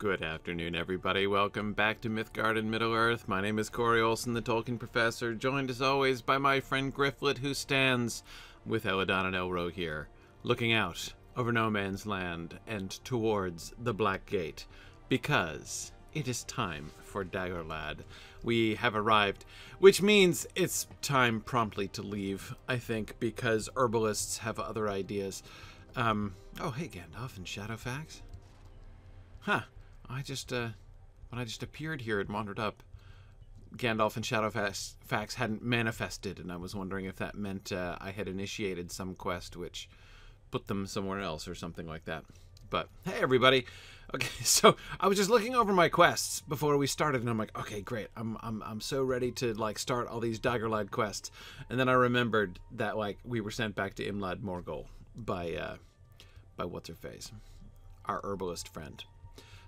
Good afternoon, everybody. Welcome back to Mythgard in Middle-earth. My name is Corey Olsen, the Tolkien Professor, joined as always by my friend Gryfflet, who stands with Eladon and Elro here, looking out over no man's land and towards the Black Gate, because it is time for Dagorlad. We have arrived, which means it's time promptly to leave, I think, because herbalists have other ideas. Oh, hey, Gandalf and Shadowfax. Huh. When I just appeared here and wandered up, Gandalf and Shadowfax hadn't manifested, and I was wondering if that meant I had initiated some quest which put them somewhere else or something like that. But hey, everybody. Okay, so I was just looking over my quests before we started, and I'm like, okay, great. I'm so ready to like start all these Dagorlad quests, and then I remembered that like we were sent back to Imlad Morgul by what's her face, our herbalist friend.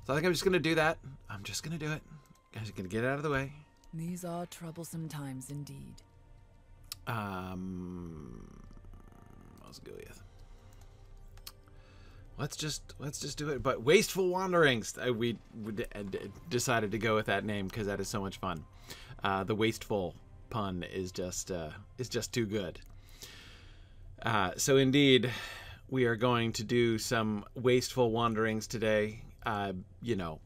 So I think I'm just going to do that. I'm just going to do it. I'm just going to get it out of the way. These are troublesome times indeed. Let's go with. Let's just do it. But Wasteful Wanderings. We decided to go with that name because that is so much fun. The wasteful pun is just too good. So indeed, we are going to do some wasteful wanderings today.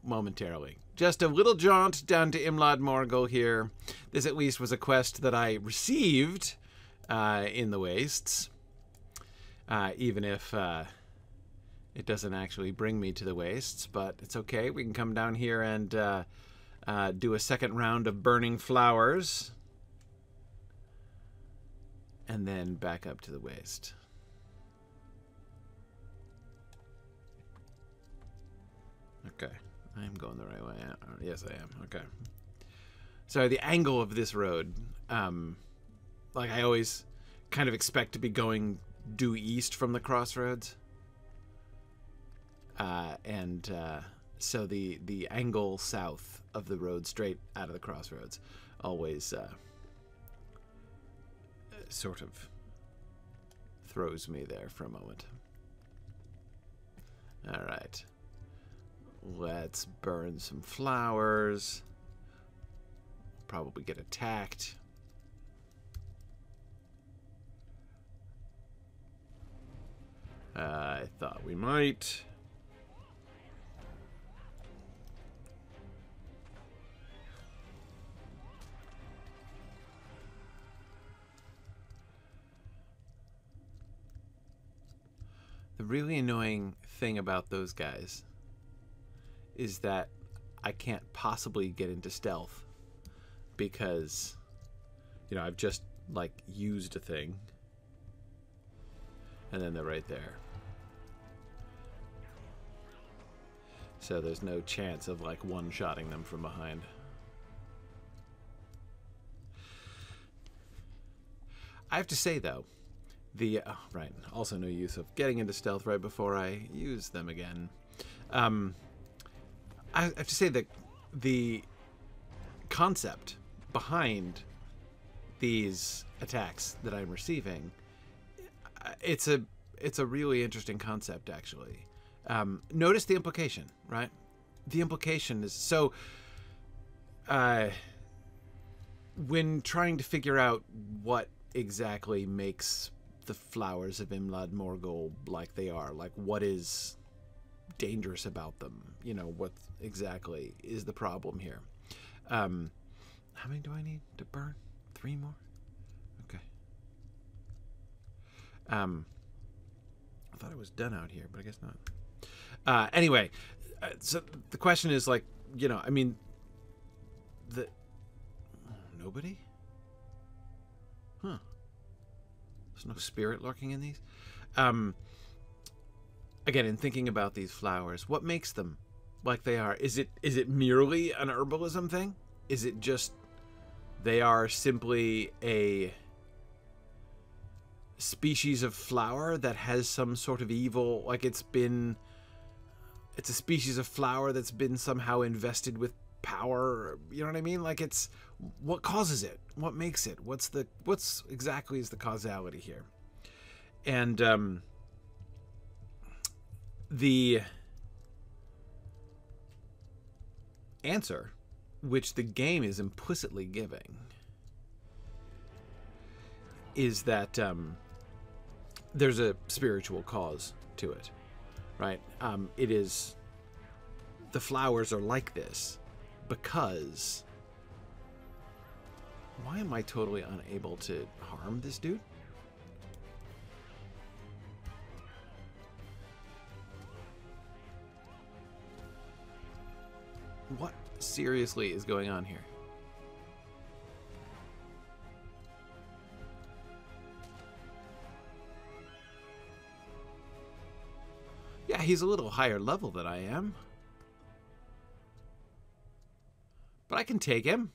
Momentarily. Just a little jaunt down to Imlad Morgul here. This at least was a quest that I received in the wastes. Even if it doesn't actually bring me to the wastes, but it's okay. We can come down here and do a second round of burning flowers. And then back up to the waste. Okay, I am going the right way. Yes, I am. Okay. So the angle of this road, like I always kind of expect to be going due east from the crossroads. So the angle south of the road straight out of the crossroads always sort of throws me there for a moment. All right. Let's burn some flowers. Probably get attacked. I thought we might. The really annoying thing about those guys is that I can't possibly get into stealth because, I've just, like, used a thing. And then they're right there. So there's no chance of, like, one-shotting them from behind. I have to say, though, also no use of getting into stealth right before I use them again. I have to say that the concept behind these attacks that I'm receiving, it's a really interesting concept, actually. Notice the implication, right? The implication is so when trying to figure out what exactly makes the flowers of Imlad Morgul like they are, like what is dangerous about them, what exactly is the problem here. How many do I need to burn? 3 more? Okay. I thought I was done out here, but I guess not. Anyway, so the question is like, nobody? Huh. There's no spirit lurking in these? Again, in thinking about these flowers, what makes them like they are? Is it merely an herbalism thing? Is it just they are simply a species of flower that has some sort of evil, like it's a species of flower that's been somehow invested with power, you know what I mean? Like it's, what causes it? What makes it? What's exactly is the causality here? And answer, which the game is implicitly giving, is that there's a spiritual cause to it, right? It is, the flowers are like this because, why am I totally unable to harm this dude? What seriously is going on here? Yeah, he's a little higher level than I am. But I can take him.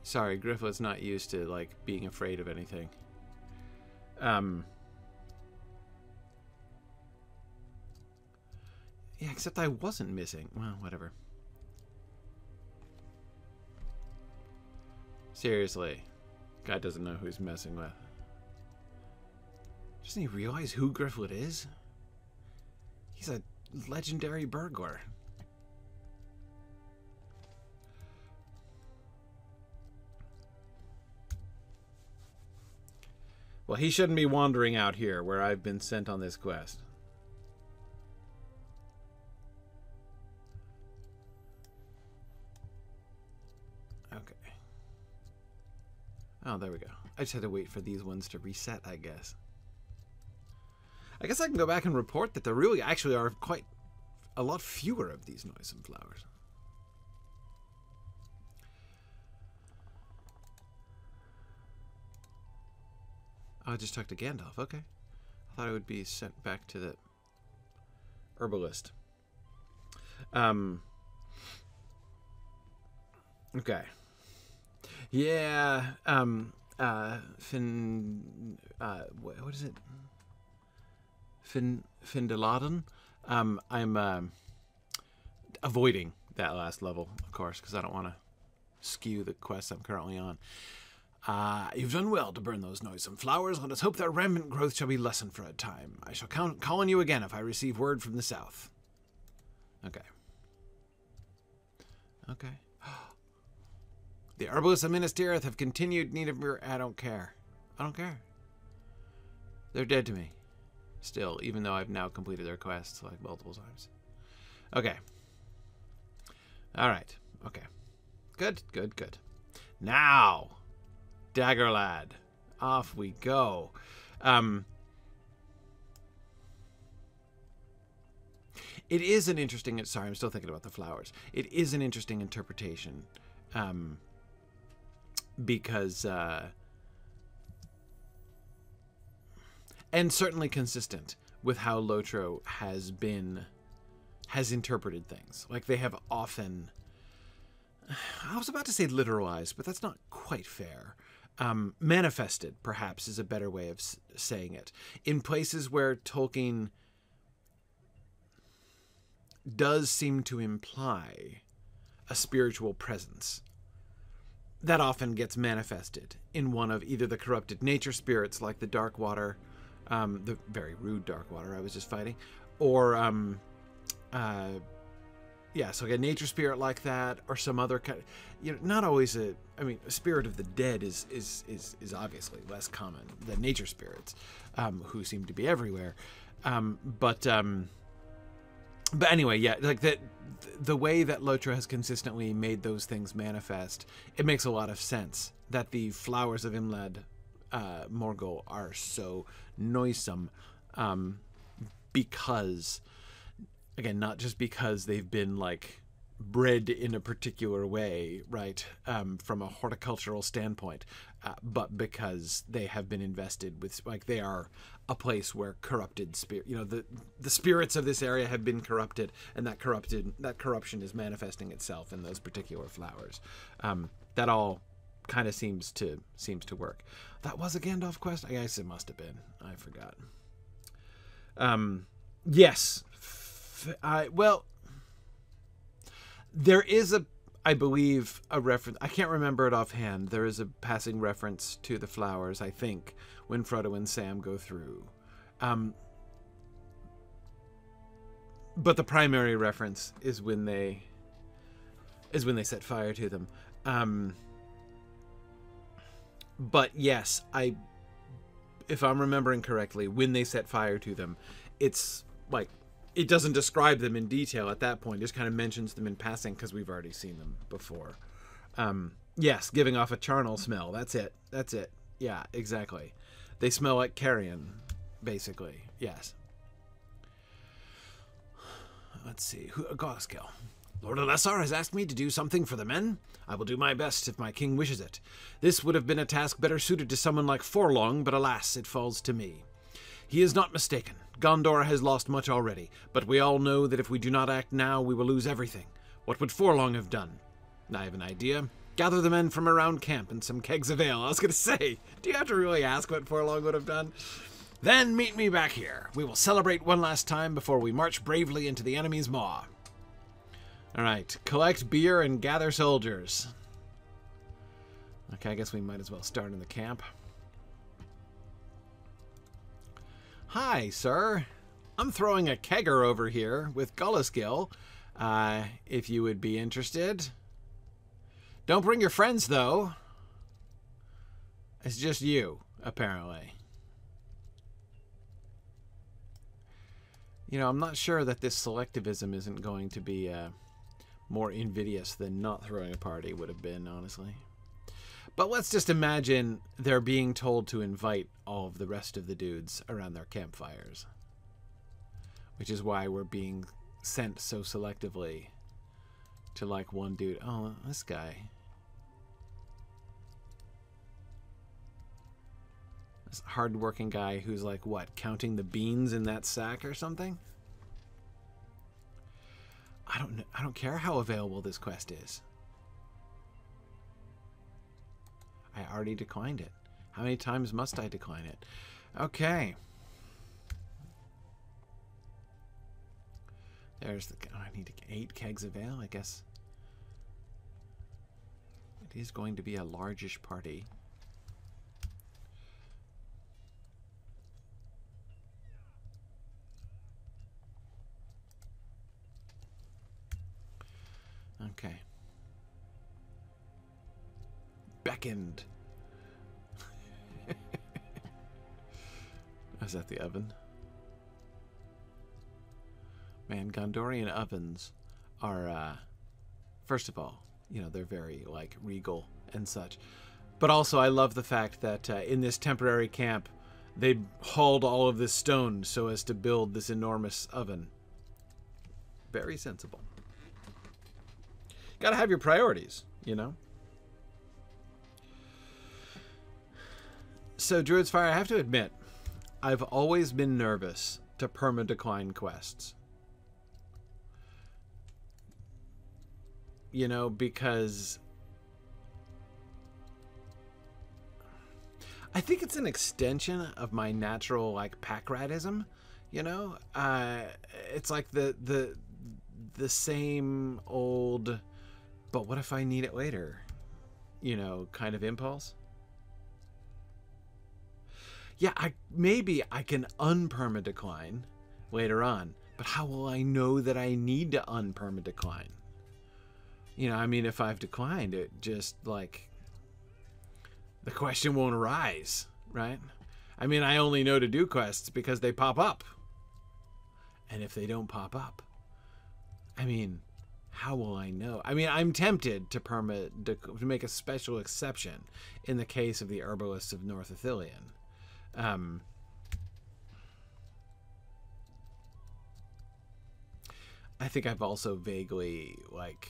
Sorry, Gryfflet's not used to, like, being afraid of anything. Yeah, except I wasn't missing. Well, whatever. Seriously. Guy doesn't know who he's messing with. Doesn't he realize who Gryfflet is? He's a legendary burglar. Well, he shouldn't be wandering out here where I've been sent on this quest. Okay. Oh, there we go. I just had to wait for these ones to reset, I guess. I guess I can go back and report that there really actually are quite a lot fewer of these noisome flowers. Oh, I just talked to Gandalf. Okay. I thought I would be sent back to the herbalist. Okay. Yeah. What is it? Findeladen. I'm avoiding that last level, of course, because I don't want to skew the quest I'm currently on. You've done well to burn those noisome flowers. Let us hope their rampant growth shall be lessened for a time. I shall call on you again if I receive word from the south. Okay. Okay. The Herbalists of Minas Tirith have continued need of your... I don't care. I don't care. They're dead to me. Still, even though I've now completed their quests like multiple times. Okay. Alright. Okay. Good, good, good. Now, Dagorlad. Off we go. It is an interesting... Sorry, I'm still thinking about the flowers. It is an interesting interpretation. Because... and certainly consistent with how Lotro has interpreted things. Like, they have often... I was about to say literalized, but that's not quite fair. Manifested, perhaps, is a better way of saying it. In places where Tolkien does seem to imply a spiritual presence, that often gets manifested in one of either the corrupted nature spirits, like the Dark Water, the very rude Dark Water I was just fighting, or yeah, so like a nature spirit like that, or some other kind. You know, not always a. I mean, a spirit of the dead is obviously less common than nature spirits, who seem to be everywhere. But anyway, yeah, like the way that Lotro has consistently made those things manifest, it makes a lot of sense that the flowers of Imlad Morgul are so noisome, because, again, not just because they've been like bred in a particular way, right, from a horticultural standpoint, but because they have been invested with, like, they are a place where corrupted spirit, you know, the spirits of this area have been corrupted, and that corruption is manifesting itself in those particular flowers. That all kind of seems to work. That was a Gandalf quest? I guess it must have been. I forgot. Yes. Well, there is I believe, a reference. I can't remember it offhand. There is a passing reference to the flowers, I think, when Frodo and Sam go through. But the primary reference is when they set fire to them. But yes, if I'm remembering correctly, when they set fire to them, it's like, it doesn't describe them in detail at that point. It just kind of mentions them in passing because we've already seen them before. Yes, giving off a charnel smell. That's it. That's it. Yeah, exactly. They smell like carrion, basically. Yes. Let's see. Golasgil. Lord Elessar has asked me to do something for the men. I will do my best if my king wishes it. This would have been a task better suited to someone like Forlong, but alas, it falls to me. He is not mistaken. Gondor has lost much already, but we all know that if we do not act now, we will lose everything. What would Forlong have done? I have an idea. Gather the men from around camp and some kegs of ale. I was going to say, do you have to really ask what Forlong would have done? Then meet me back here. We will celebrate one last time before we march bravely into the enemy's maw. All right, collect beer and gather soldiers. Okay, I guess we might as well start in the camp. Hi, sir. I'm throwing a kegger over here with Golasgil, if you would be interested. Don't bring your friends, though. It's just you, apparently. You know, I'm not sure that this selectivism isn't going to be more invidious than not throwing a party would have been, honestly. But let's just imagine they're being told to invite all of the rest of the dudes around their campfires. Which is why we're being sent so selectively to, like, one dude. Oh, this guy. This hard-working guy who's, like, what, counting the beans in that sack or something? I don't know. I don't care how available this quest is. I already declined it. How many times must I decline it? Okay. There's the... Oh, I need 8 kegs of ale, I guess. It is going to be a largish party. Okay. Beckoned. Is that the oven? Man, Gondorian ovens are, first of all, you know, they're very, like, regal and such. But also, I love the fact that in this temporary camp, they hauled all of this stone so as to build this enormous oven. Very sensible. Gotta have your priorities, you know? So, Druid's Fire, I have to admit, I've always been nervous to perma-decline quests. You know, because I think it's an extension of my natural, like, pack-ratism, you know? It's like the same old, but what if I need it later, you know, kind of impulse. Yeah, maybe I can unperma-decline later on, but how will I know that I need to unperma-decline? You know, I mean, if I've declined it, just, like, the question won't arise, right? I mean, I only know to do quests because they pop up. And if they don't pop up, I mean, how will I know? I mean, I'm tempted to make a special exception in the case of the Herbalists of North Ithilien. I think I've also vaguely, like,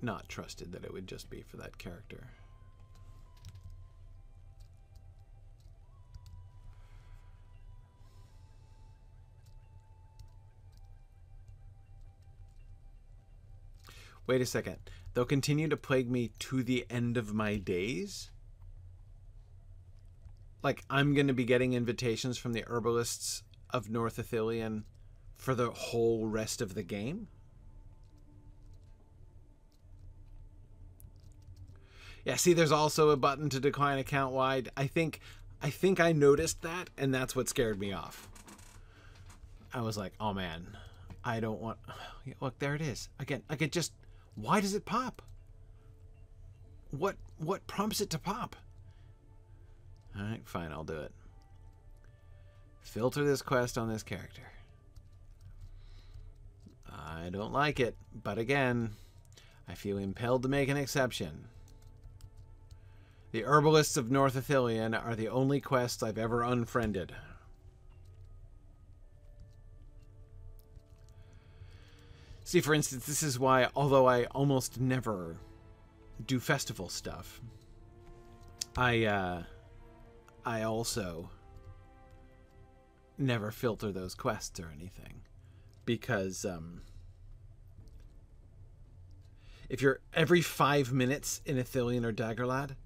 not trusted that it would just be for that character. Wait a second. They'll continue to plague me to the end of my days? Like, I'm going to be getting invitations from the Herbalists of North Ithilien for the whole rest of the game? Yeah, see, there's also a button to decline account-wide. I think I noticed that, and that's what scared me off. I was like, oh man, I don't want... Look, there it is. Again, I could just... Why does it pop? What prompts it to pop? Alright, fine, I'll do it. Filter this quest on this character. I don't like it, but again, I feel impelled to make an exception. The Herbalists of North Ithilien are the only quests I've ever unfriended. See, for instance, this is why, although I almost never do festival stuff, I also never filter those quests or anything. Because, if you're every 5 minutes in Ithilien or Dagorlad,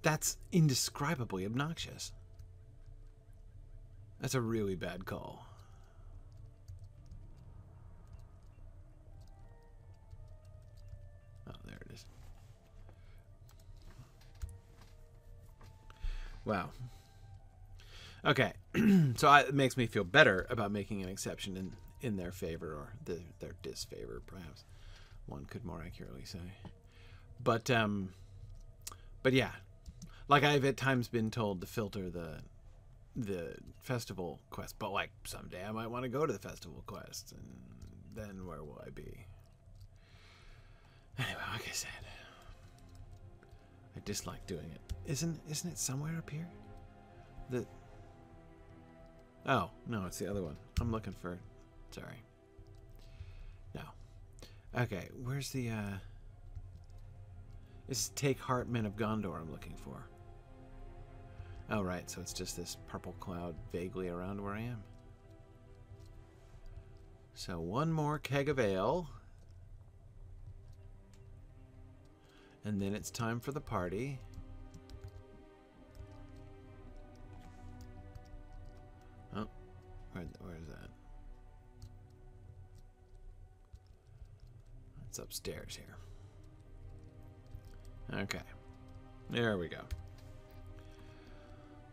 that's indescribably obnoxious. That's a really bad call. Oh, there it is. Wow. Okay, so it makes me feel better about making an exception in their favor, or their disfavor, perhaps one could more accurately say. But yeah, like I've at times been told to filter the festival quest, but like someday I might want to go to the festival quests, and then where will I be? Anyway, like I said, I dislike doing it. Isn't it somewhere up here? Oh, no, it's the other one. I'm looking for... Sorry. No. Okay, where's the, This is Take Heart, Men of Gondor I'm looking for. Oh, right, so it's just this purple cloud vaguely around where I am. So one more keg of ale. And then it's time for the party. Oh, where is that? It's upstairs here. Okay. There we go.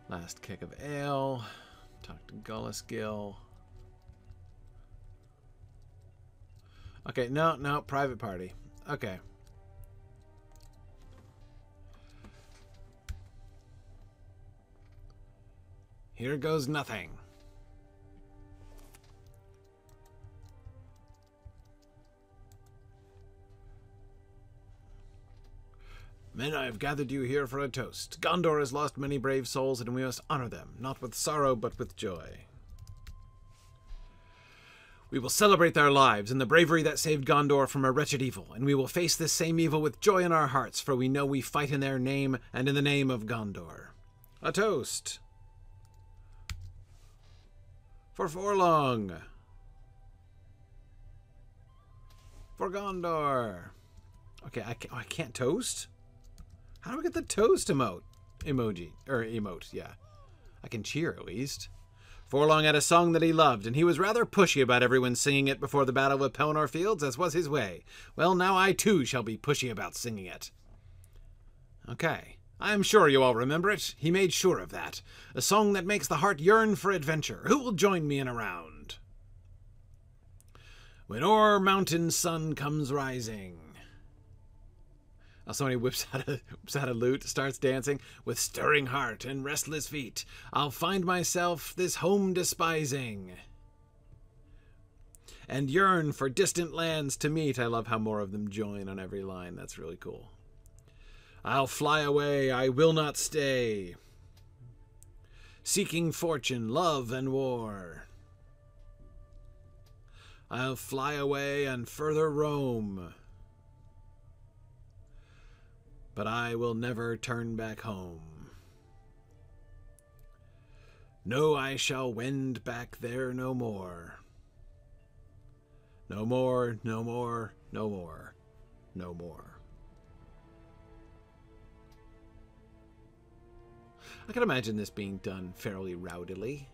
Last kick of ale. Talk to Golasgil. Okay, no, private party. Okay. Here goes nothing. Men, I have gathered you here for a toast. Gondor has lost many brave souls, and we must honor them, not with sorrow, but with joy. We will celebrate their lives and the bravery that saved Gondor from a wretched evil, and we will face this same evil with joy in our hearts, for we know we fight in their name and in the name of Gondor. A toast. For Forlong. For Gondor. Okay, I can't toast? How do I get the toast emoji? Or emote, yeah. I can cheer at least. Forlong had a song that he loved, and he was rather pushy about everyone singing it before the Battle of Pelennor Fields, as was his way. Well, now I too shall be pushy about singing it. Okay. I am sure you all remember it. He made sure of that. A song that makes the heart yearn for adventure. Who will join me in a round? When o'er mountain sun comes rising. Somebody whips out a lute, starts dancing. With stirring heart and restless feet, I'll find myself this home despising, and yearn for distant lands to meet. I love how more of them join on every line. That's really cool. I'll fly away, I will not stay, seeking fortune, love, and war. I'll fly away and further roam, but I will never turn back home. No, I shall wend back there no more. No more, no more, no more, no more. I can imagine this being done fairly rowdily.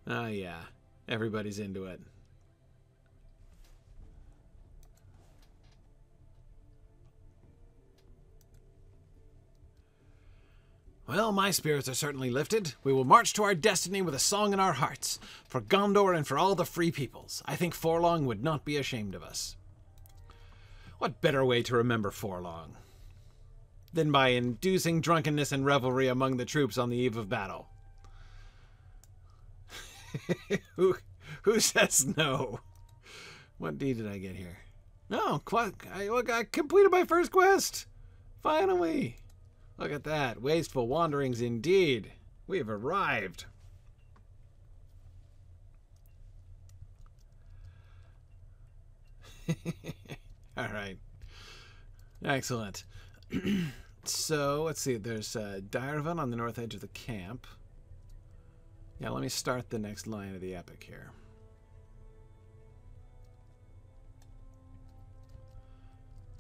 Oh yeah, everybody's into it. Well, my spirits are certainly lifted. We will march to our destiny with a song in our hearts, for Gondor and for all the free peoples. I think Forlong would not be ashamed of us. What better way to remember Forlong than by inducing drunkenness and revelry among the troops on the eve of battle? Who says no? What deed did I get here? No, I completed my first quest. Finally. Look at that. Wasteful Wanderings indeed. We have arrived. All right. Excellent. So, let's see. There's Daervunn on the north edge of the camp. Yeah, let me start the next line of the epic here.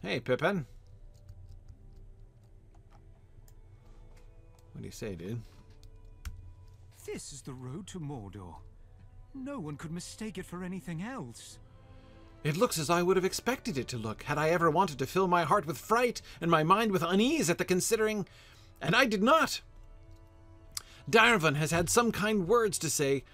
Hey, Pippin. What do you say, dude? This is the road to Mordor. No one could mistake it for anything else. It looks as I would have expected it to look, had I ever wanted to fill my heart with fright and my mind with unease at the considering, and I did not. Daervunn has had some kind words to say,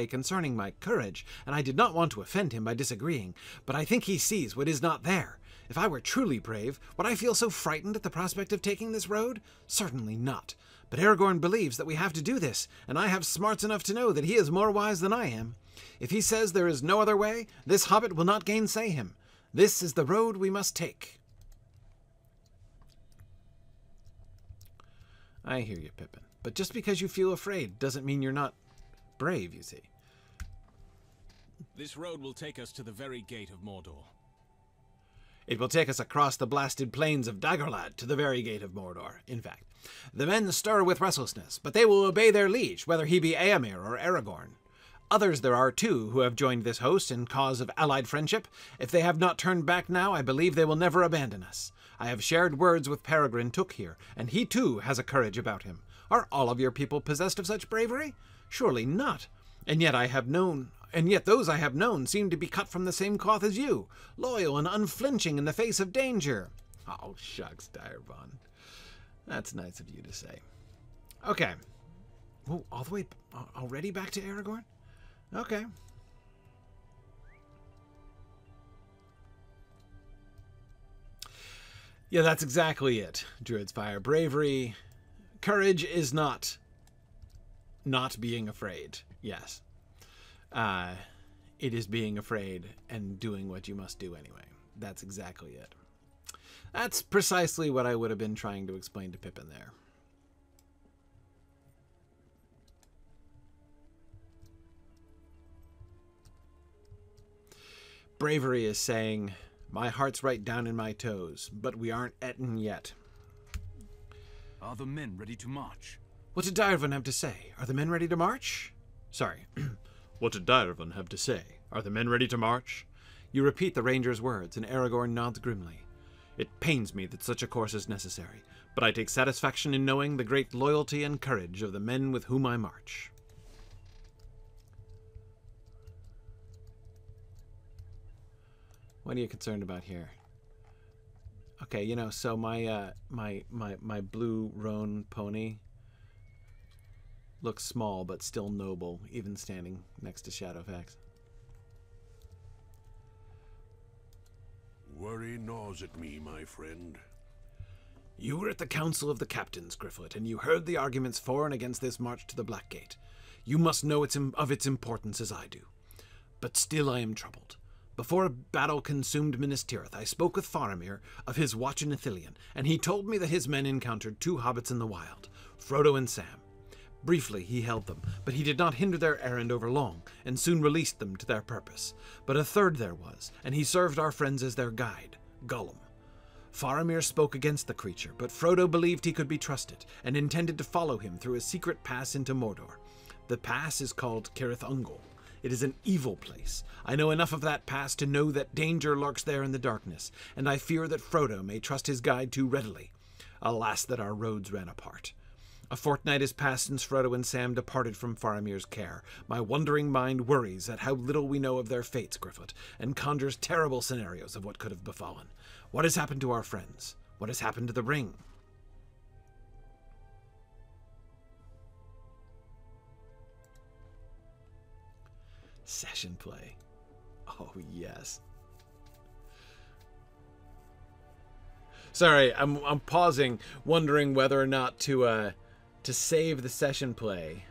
concerning my courage, and I did not want to offend him by disagreeing, but I think he sees what is not there. If I were truly brave, would I feel so frightened at the prospect of taking this road? Certainly not. But Aragorn believes that we have to do this, and I have smarts enough to know that he is more wise than I am. If he says there is no other way, this hobbit will not gainsay him. This is the road we must take. I hear you, Pippin. But just because you feel afraid doesn't mean you're not brave, you see. This road will take us to the very gate of Mordor. It will take us across the blasted plains of Dagorlad to the very gate of Mordor, in fact. The men stir with restlessness, but they will obey their liege, whether he be Éomer or Aragorn. Others there are, too, who have joined this host in cause of allied friendship. If they have not turned back now, I believe they will never abandon us. I have shared words with Peregrine Took here, and he, too, has a courage about him. Are all of your people possessed of such bravery? Surely not. And yet those I have known seem to be cut from the same cloth as you, loyal and unflinching in the face of danger. Oh, shucks, Daervunn. That's nice of you to say. Okay. Oh, all the way already back to Aragorn? Okay. Yeah, that's exactly it. Druid's Fire. Bravery. Courage is not being afraid. Yes. It is being afraid and doing what you must do anyway. That's exactly it. That's precisely what I would have been trying to explain to Pippin there. Bravery is saying, my heart's right down in my toes, but we aren't etten yet. Are the men ready to march? What did Daervunn have to say? Are the men ready to march? Sorry. What did Daervunn have to say? Are the men ready to march? You repeat the ranger's words, and Aragorn nods grimly. It pains me that such a course is necessary, but I take satisfaction in knowing the great loyalty and courage of the men with whom I march. What are you concerned about here? Okay, you know, so my my blue roan pony looks small but still noble, even standing next to Shadowfax. Worry gnaws at me, my friend. You were at the council of the captains, Gryfflet, and you heard the arguments for and against this march to the Black Gate. You must know of its importance as I do. But still I am troubled. Before a battle consumed Minas Tirith, I spoke with Faramir of his watch in Ithilien, and he told me that his men encountered two hobbits in the wild, Frodo and Sam. Briefly he held them, but he did not hinder their errand over long, and soon released them to their purpose. But a third there was, and he served our friends as their guide, Gollum. Faramir spoke against the creature, but Frodo believed he could be trusted, and intended to follow him through a secret pass into Mordor. The pass is called Cirith Ungol. It is an evil place. I know enough of that pass to know that danger lurks there in the darkness, and I fear that Frodo may trust his guide too readily. Alas, that our roads ran apart. A fortnight has passed since Frodo and Sam departed from Faramir's care. My wondering mind worries at how little we know of their fates, Gryfflet, and conjures terrible scenarios of what could have befallen. What has happened to our friends? What has happened to the ring? Session play. Oh, yes. Sorry, I'm pausing, wondering whether or not to save the session play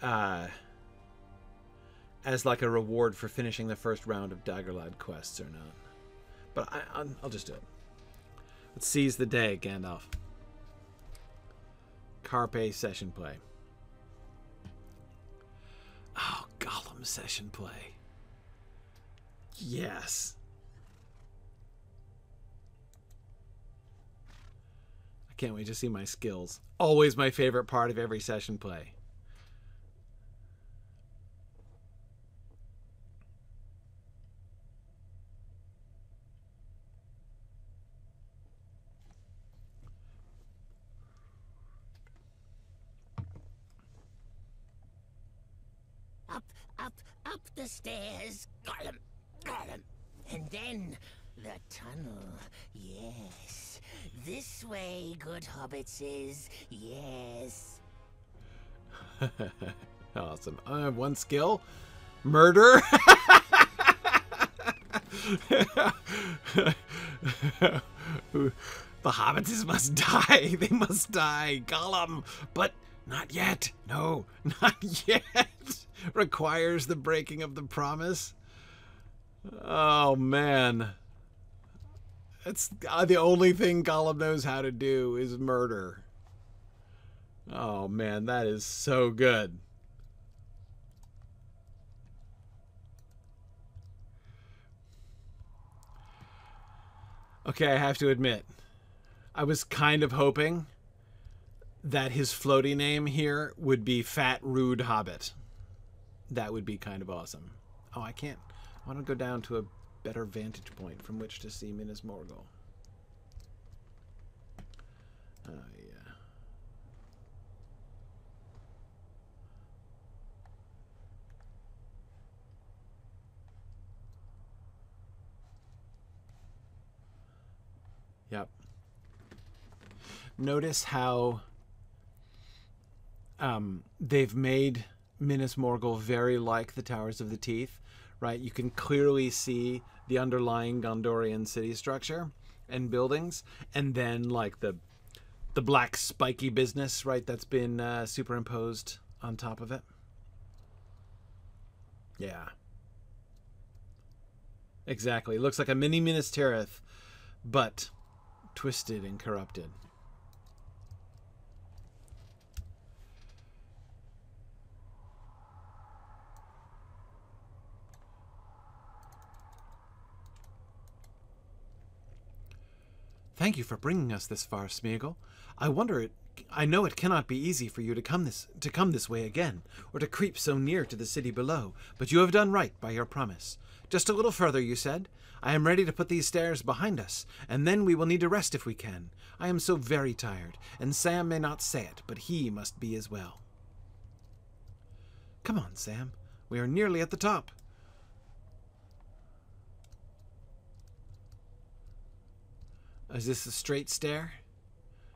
as like a reward for finishing the first round of Dagorlad quests or not. But I'll just do it. Let's seize the day, Gandalf. Carpe session play. Oh, Gollum session play. Yes. I can't wait to see my skills. Always my favorite part of every session play. Up the stairs, Gollum, Gollum. And then the tunnel, yes. This way, good hobbitses, yes. Awesome. I have one skill. Murder. The hobbitses must die. They must die. Gollum. But not yet. No, not yet. Requires the breaking of the promise. Oh, man. It's the only thing Gollum knows how to do is murder. Oh, man, that is so good. Okay, I have to admit, I was kind of hoping that his floaty name here would be Fat Rude Hobbit. That would be kind of awesome. Oh, I can't. I want to go down to a better vantage point from which to see Minas Morgul. Oh, yeah. Yep. Notice how they've made Minas Morgul very like the Towers of the Teeth, right? You can clearly see the underlying Gondorian city structure and buildings, and then like the black spiky business, right? That's been superimposed on top of it. Yeah. Exactly. It looks like a mini Minas Tirith, but twisted and corrupted. Thank you for bringing us this far, Smeagol. I know it cannot be easy for you to come this way again, or to creep so near to the city below, but you have done right by your promise. Just a little further, you said. I am ready to put these stairs behind us, and then we will need to rest if we can. I am so very tired, and Sam may not say it, but he must be as well. Come on, Sam. We are nearly at the top. Is this a straight stair?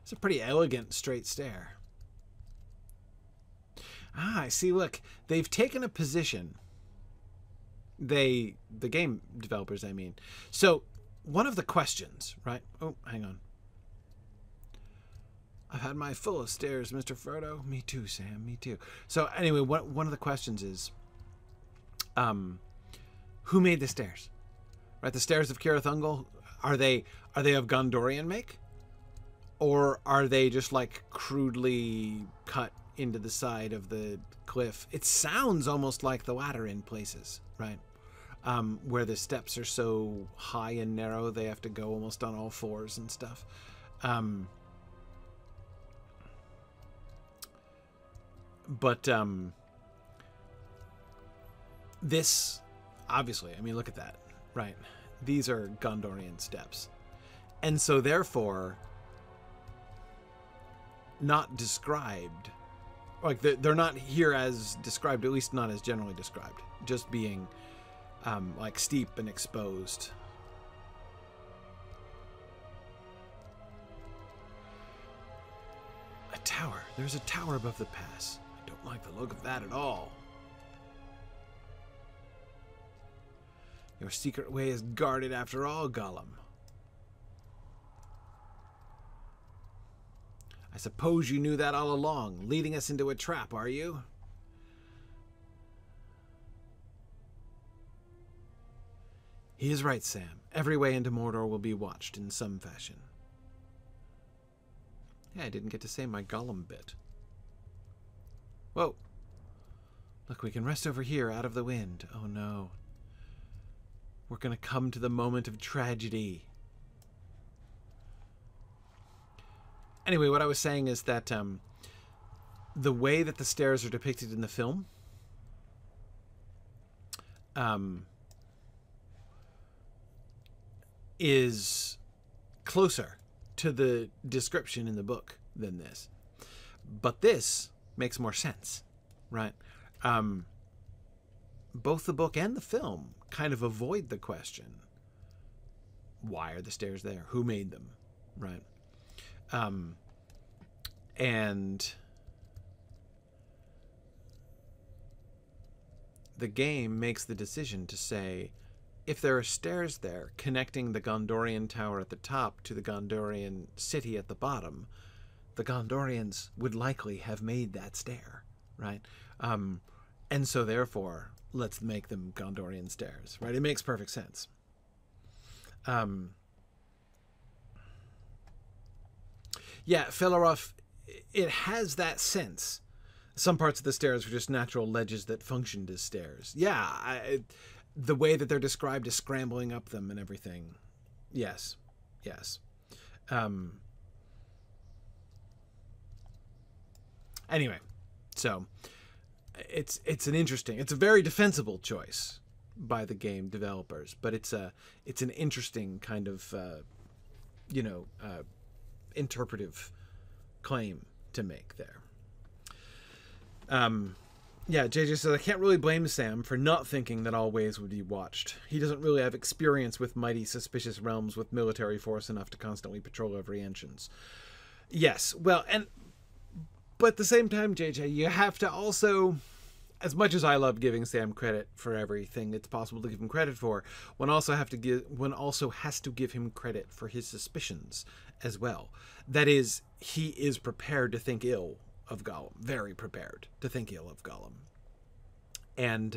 It's a pretty elegant straight stair. Ah, I see. Look, they've taken a position. The game developers, I mean. So, one of the questions, right? Oh, hang on. I've had my full of stairs, Mr. Frodo. Me too, Sam. Me too. So, anyway, one of the questions is, who made the stairs? Right, the stairs of Cirith Ungol. Are they of Gondorian make? Or are they just like crudely cut into the side of the cliff? It sounds almost like the latter in places, right? Where the steps are so high and narrow they have to go almost on all fours and stuff. This, obviously, I mean, look at that, right? These are Gondorian steps. And so, therefore, not described. Like, they're not here as described, at least not as generally described. Just being, like, steep and exposed. A tower. There's a tower above the pass. I don't like the look of that at all. Your secret way is guarded after all, Gollum. I suppose you knew that all along, leading us into a trap, are you? He is right, Sam. Every way into Mordor will be watched in some fashion. Yeah, I didn't get to say my Gollum bit. Whoa. Look, we can rest over here out of the wind. Oh no. We're going to come to the moment of tragedy. Anyway, what I was saying is that the way that the stairs are depicted in the film is closer to the description in the book than this. But this makes more sense, right? Both the book and the film kind of avoid the question, why are the stairs there? Who made them, right? And the game makes the decision to say, if there are stairs there connecting the Gondorian tower at the top to the Gondorian city at the bottom, the Gondorians would likely have made that stair, right? And so therefore, let's make them Gondorian stairs, right? It makes perfect sense. Yeah, Felaroth, it has that sense. Some parts of the stairs were just natural ledges that functioned as stairs. Yeah, the way that they're described as scrambling up them and everything. Yes, yes. Anyway, so it's a very defensible choice by the game developers, but it's an interesting kind of interpretive claim to make there. Yeah, JJ says, I can't really blame Sam for not thinking that all ways would be watched. He doesn't really have experience with mighty, suspicious realms with military force enough to constantly patrol every entrance. Yes, well, but at the same time, JJ, you have to also, as much as I love giving Sam credit for everything it's possible to give him credit for, one also has to give him credit for his suspicions as well. That is, he is prepared to think ill of Gollum, very prepared to think ill of Gollum, and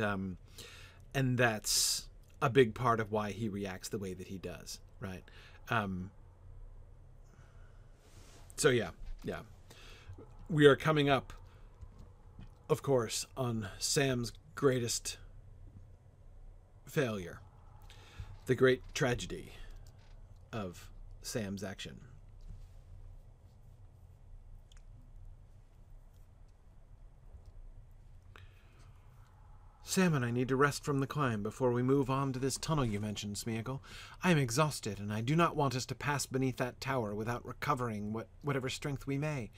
that's a big part of why he reacts the way that he does, right? So yeah, we are coming up, of course, on Sam's greatest failure, the great tragedy of Sam's action. Sam and I need to rest from the climb before we move on to this tunnel you mentioned, Smeagol. I am exhausted, and I do not want us to pass beneath that tower without recovering whatever strength we may.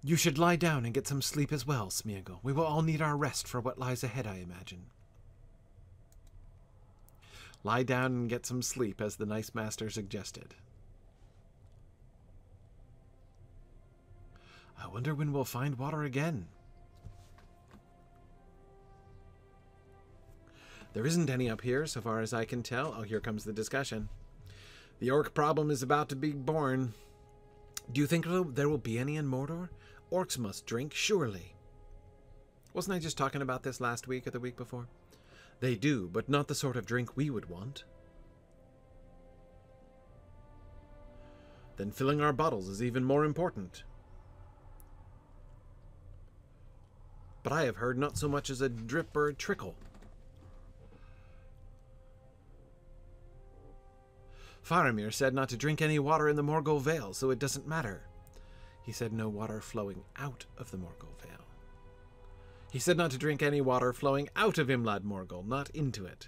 You should lie down and get some sleep as well, Smeagol. We will all need our rest for what lies ahead, I imagine. Lie down and get some sleep, as the nice master suggested. I wonder when we'll find water again. There isn't any up here, so far as I can tell. Oh, here comes the discussion. The orc problem is about to be born. Do you think there will be any in Mordor? Orcs must drink, surely. Wasn't I just talking about this last week or the week before? They do, but not the sort of drink we would want. Then filling our bottles is even more important. But I have heard not so much as a drip or a trickle. Faramir said not to drink any water in the Morgul Vale, so it doesn't matter. He said no water flowing out of the Morgul Vale. He said not to drink any water flowing out of Imlad Morgul, not into it.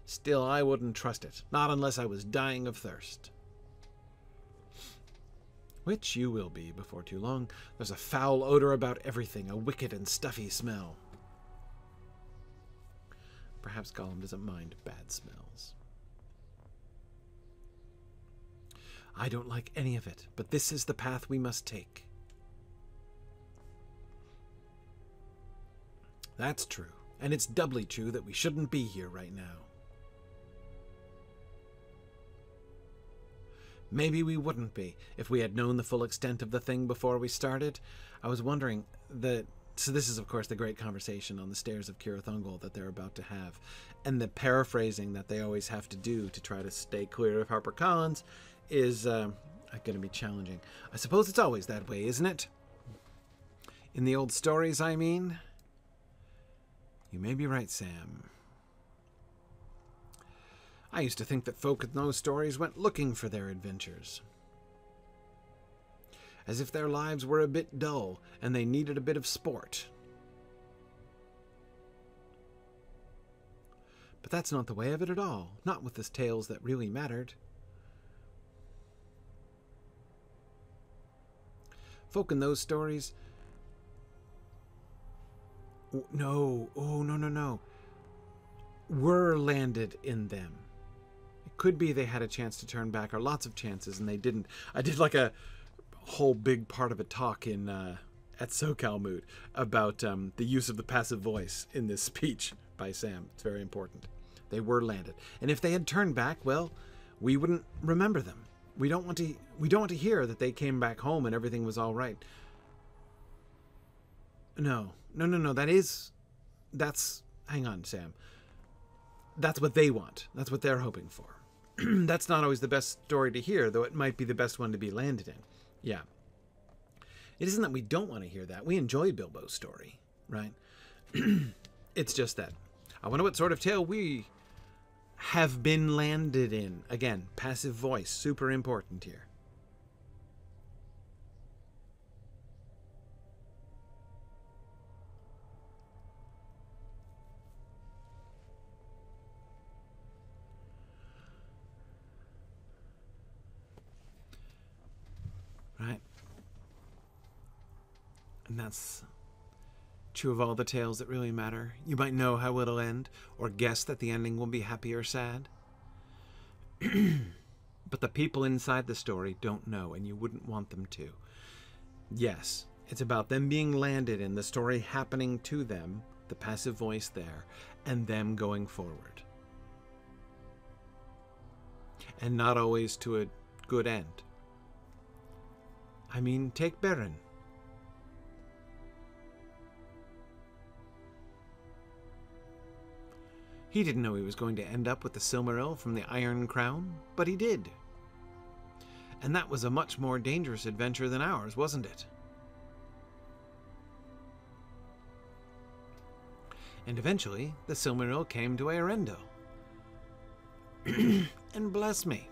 Still, I wouldn't trust it, not unless I was dying of thirst. Which you will be before too long. There's a foul odor about everything, a wicked and stuffy smell. Perhaps Gollum doesn't mind bad smells. I don't like any of it, but this is the path we must take. That's true. And it's doubly true that we shouldn't be here right now. Maybe we wouldn't be if we had known the full extent of the thing before we started. I was wondering that... So this is, of course, the great conversation on the stairs of Cirith Ungol that they're about to have. And the paraphrasing that they always have to do to try to stay clear of HarperCollins is going to be challenging. I suppose it's always that way, isn't it? In the old stories, I mean. You may be right, Sam. I used to think that folk in those stories went looking for their adventures. As if their lives were a bit dull and they needed a bit of sport. But that's not the way of it at all, not with the tales that really mattered. Folk in those stories... No, oh, no. Were landed in them. It could be they had a chance to turn back, or lots of chances, and they didn't. I did like a whole big part of a talk in at SoCal Mood about the use of the passive voice in this speech by Sam. It's very important. They were landed, and if they had turned back, well, we wouldn't remember them. We don't want to hear that they came back home and everything was all right. No. That's hang on, Sam. That's what they want. That's what they're hoping for. That's not always the best story to hear, though it might be the best one to be landed in. Yeah. It isn't that we don't want to hear that. We enjoy Bilbo's story, right? It's just that. I wonder what sort of tale we have been landed in. Again, passive voice, super important here. Right? And that's true of all the tales that really matter. You might know how it'll end, or guess that the ending will be happy or sad. But the people inside the story don't know, and you wouldn't want them to. Yes, it's about them being landed in, the story happening to them, the passive voice there, and them going forward. And not always to a good end. I mean, take Beren. He didn't know he was going to end up with the Silmaril from the Iron Crown, but he did. And that was a much more dangerous adventure than ours, wasn't it? And eventually, the Silmaril came to Eärendil. And bless me.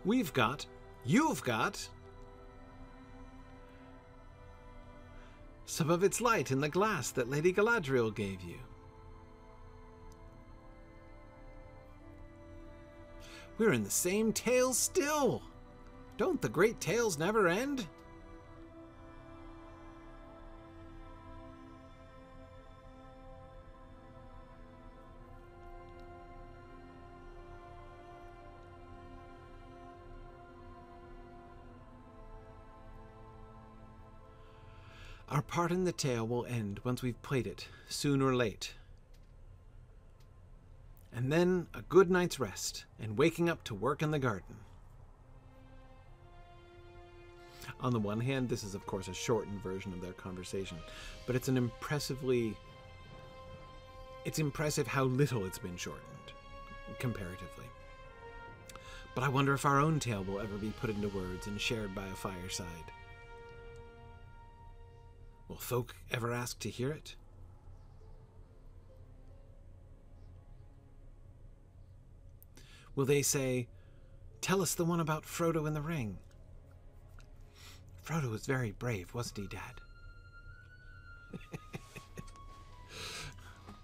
You've got some of its light in the glass that Lady Galadriel gave you. We're in the same tale still. Don't the great tales never end? Our part in the tale will end once we've played it, soon or late. And then a good night's rest, and waking up to work in the garden. On the one hand, this is of course a shortened version of their conversation, but it's impressive how little it's been shortened, comparatively. But I wonder if our own tale will ever be put into words and shared by a fireside. Will folk ever ask to hear it? Will they say, "Tell us the one about Frodo in the ring"? Frodo was very brave, wasn't he, Dad?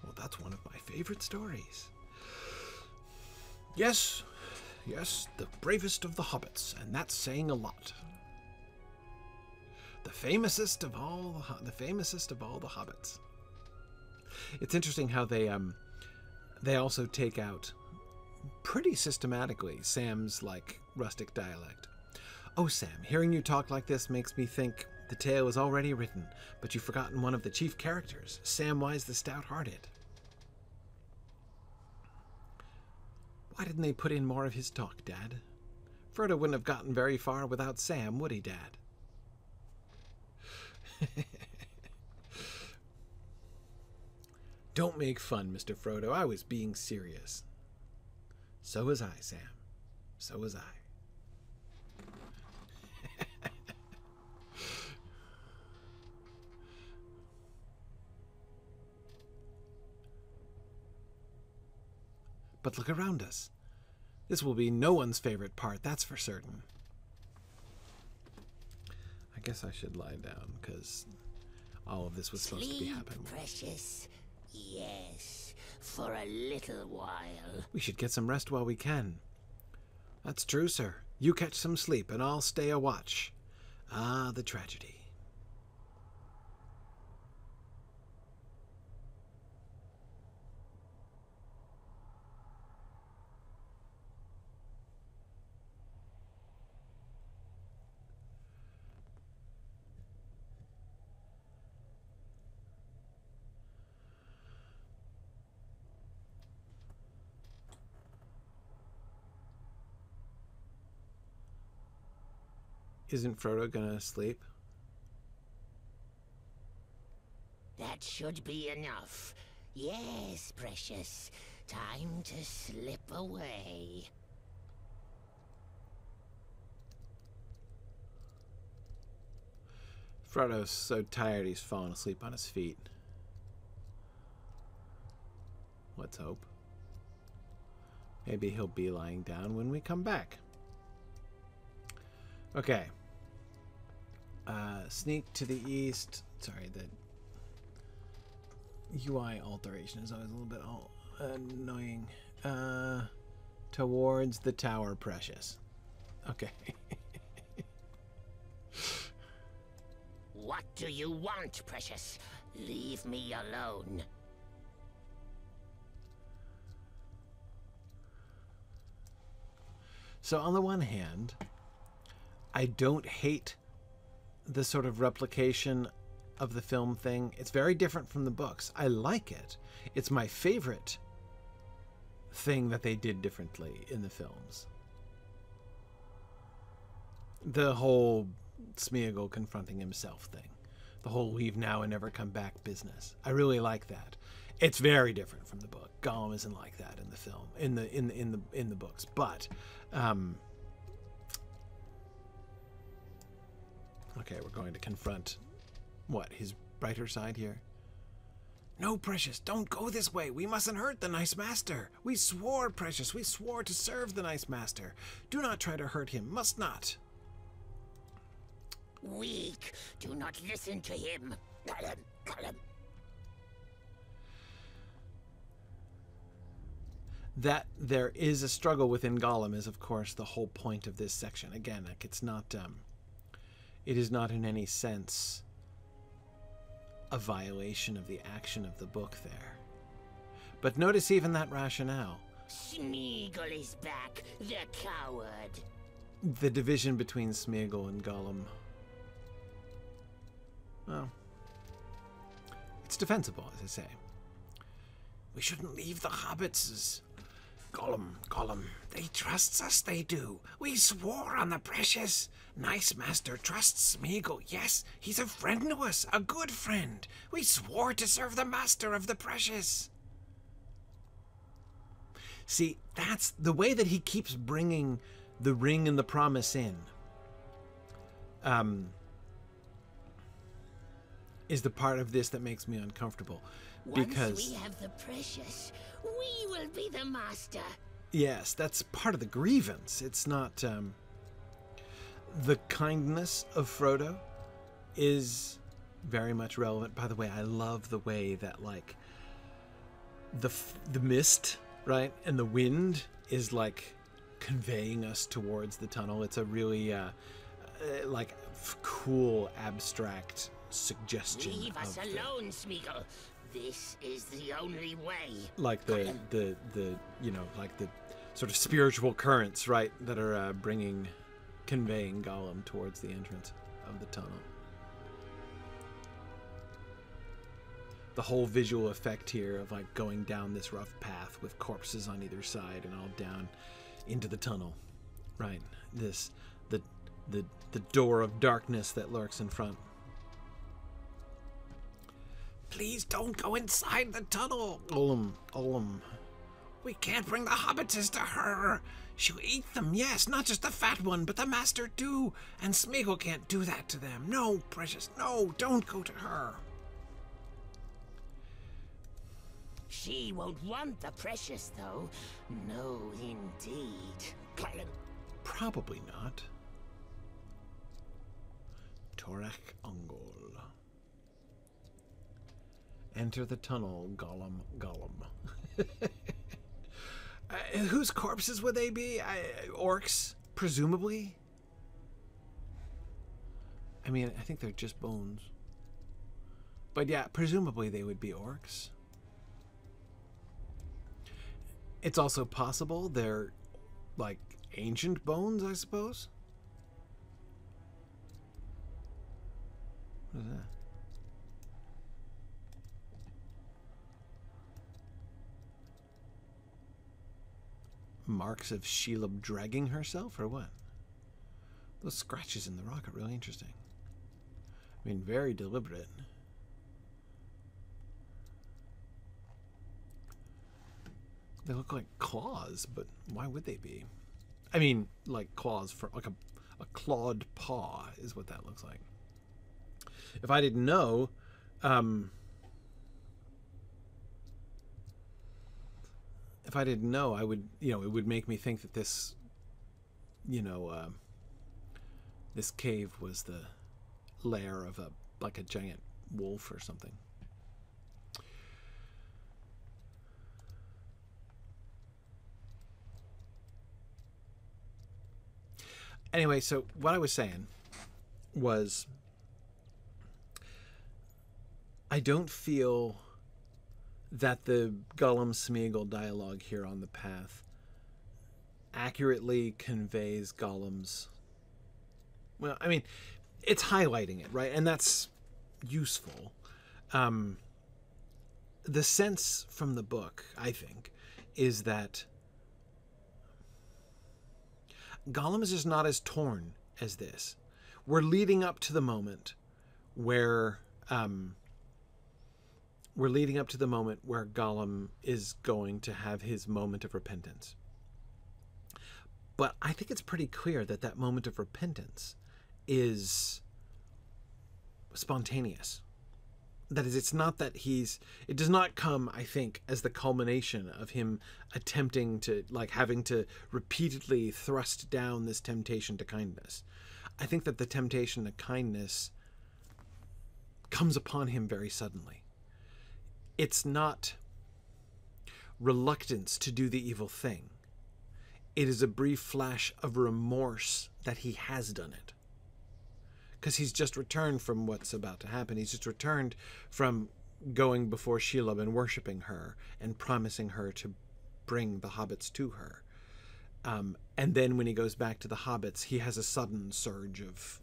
Well, that's one of my favorite stories. Yes, the bravest of the hobbits, and that's saying a lot. The famousest of all the hobbits. It's interesting how they also take out pretty systematically Sam's like rustic dialect. Oh, Sam, hearing you talk like this makes me think The tale is already written, but you've forgotten one of the chief characters, Samwise the Stout-Hearted. Why didn't they put in more of his talk, Dad? Frodo wouldn't have gotten very far without Sam, would he, Dad? Don't make fun, Mr. Frodo. I was being serious. So was I, Sam. So was I. But look around us. This will be no one's favorite part, that's for certain. I guess I should lie down, because all of this was supposed to be happening. Precious. Yes, for a little while. We should get some rest while we can. That's true, sir. You catch some sleep, and I'll stay a watch. Ah, the tragedy. Isn't Frodo gonna sleep? That should be enough. Yes, precious. Time to slip away. Frodo's so tired he's fallen asleep on his feet. Let's hope. Maybe he'll be lying down when we come back. Okay. Sneak to the east. Sorry, the UI alteration is always a little bit annoying. Towards the tower, precious. Okay. What do you want, precious? Leave me alone. So on the one hand, I don't hate the sort of replication of the film thing. It's very different from the books. I like it. It's my favorite thing that they did differently in the films. The whole Smeagol confronting himself thing. The whole leave now and never come back business. I really like that. It's very different from the book. Gollum isn't like that in the film, in the books. But okay, we're going to confront, what, his brighter side here? No, precious, don't go this way. We mustn't hurt the nice master. We swore, precious, we swore to serve the nice master. Do not try to hurt him, must not. Weak, do not listen to him. Gollum, Gollum. That there is a struggle within Gollum is, of course, the whole point of this section. Again, like, it's not, it is not in any sense a violation of the action of the book there. But notice even that rationale. Smeagol is back, the coward. The division between Smeagol and Gollum. Well, it's defensible, as I say. We shouldn't leave the hobbits. Gollum, they trusts us, they do. We swore on the precious. Nice master trusts Smeagol. Yes, he's a friend to us, a good friend. We swore to serve the master of the precious. See, that's the way that he keeps bringing the ring and the promise in. Is the part of this that makes me uncomfortable. Because once we have the precious, we will be the master. Yes, that's part of the grievance. It's not the kindness of Frodo is very much relevant. By the way, I love the way that, like, the mist, right, and the wind is like conveying us towards the tunnel. It's a really cool abstract suggestion. Leave us alone, Smeagol. This is the only way. Like the you know, like the sort of spiritual currents, right, that are conveying Gollum towards the entrance of the tunnel. the whole visual effect here of like going down this rough path with corpses on either side and all down into the tunnel, right? The door of darkness that lurks in front. Please don't go inside the tunnel, Gollum. We can't bring the hobbitses to her. She'll eat them, yes, not just the fat one, but the master too. And Smeagol can't do that to them. No, precious, no, don't go to her. She won't want the precious, though. No, indeed. Probably not. Cirith Ungol. Enter the tunnel, Gollum. Whose corpses would they be? Orcs, presumably? I mean, I think they're just bones. But yeah, presumably they would be orcs. It's also possible they're, like, ancient bones, I suppose? What is that? Marks of Shelob dragging herself, or what? Those scratches in the rock are really interesting. I mean, very deliberate. They look like claws, but why would they be? I mean, like claws for like a clawed paw is what that looks like. If I didn't know, I would, it would make me think that this, this cave was the lair of like a giant wolf or something. Anyway, so what I was saying was I don't feel that the Gollum Smeagol dialogue here on the path accurately conveys Gollum's... Well, I mean, it's highlighting it, right? And that's useful. The sense from the book, I think, is that Gollum is just not as torn as this. We're leading up to the moment where... Gollum is going to have his moment of repentance. But I think it's pretty clear that that moment of repentance is spontaneous. That is, it's not that it does not come, I think, as the culmination of him attempting to, like, having to repeatedly thrust down this temptation to kindness. I think that the temptation to kindness comes upon him very suddenly. It's not reluctance to do the evil thing. It is a brief flash of remorse that he has done it. Because he's just returned from what's about to happen. He's just returned from going before Shelob and worshipping her and promising her to bring the hobbits to her. And then when he goes back to the hobbits, he has a sudden surge of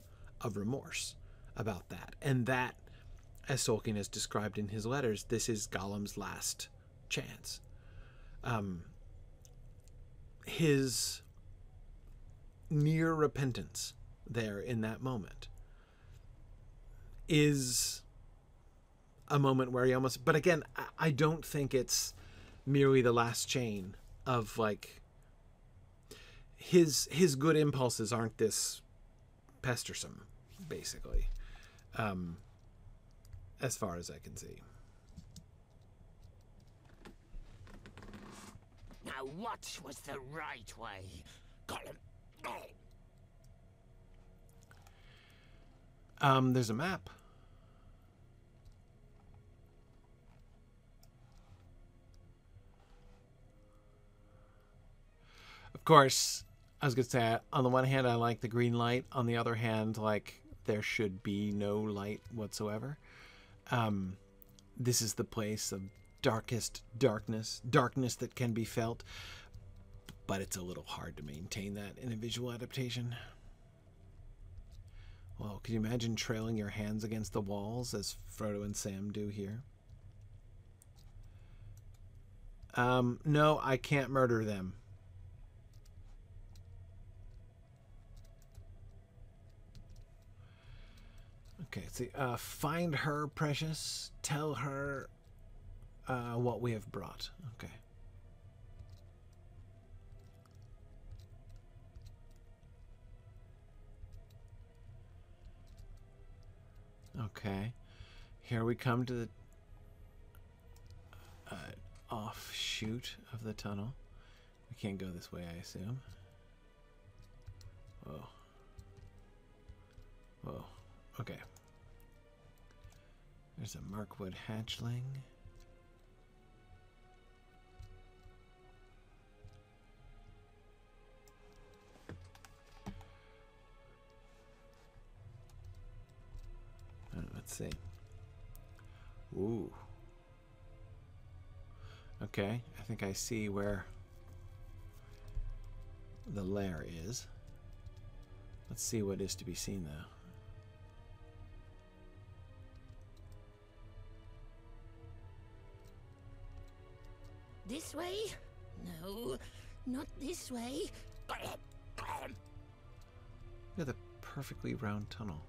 remorse about that. And that, as Tolkien has described in his letters, this is Gollum's last chance. His near repentance there in that moment is a moment where he almost... But again, I don't think it's merely the last chain of, like... His good impulses aren't this pestersome, basically. As far as I can see. Now what was the right way, Gollum? There's a map. Of course, I was going to say, on the one hand, I like the green light. On the other hand, like, there should be no light whatsoever. This is the place of darkest darkness that can be felt, but it's a little hard to maintain that in a visual adaptation. Well, can you imagine trailing your hands against the walls as Frodo and Sam do here? No, I can't murder them. Okay, see, find her, precious. Tell her what we have brought. Okay. Okay. Here we come to the offshoot of the tunnel. We can't go this way, I assume. Whoa. Whoa. Okay. There's a Mirkwood hatchling. Let's see. Ooh. Okay, I think I see where the lair is. Let's see what is to be seen, though. This way? No, not this way. Look at the perfectly round tunnel.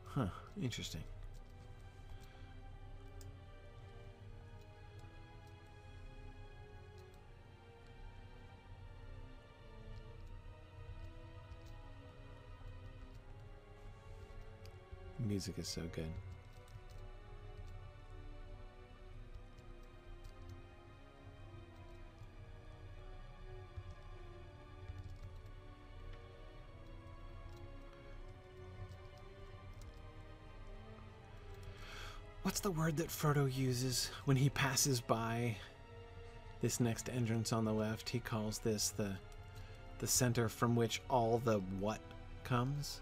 Huh, interesting. Music is so good. What's the word that Frodo uses when he passes by this next entrance on the left? He calls this the center from which all the what comes?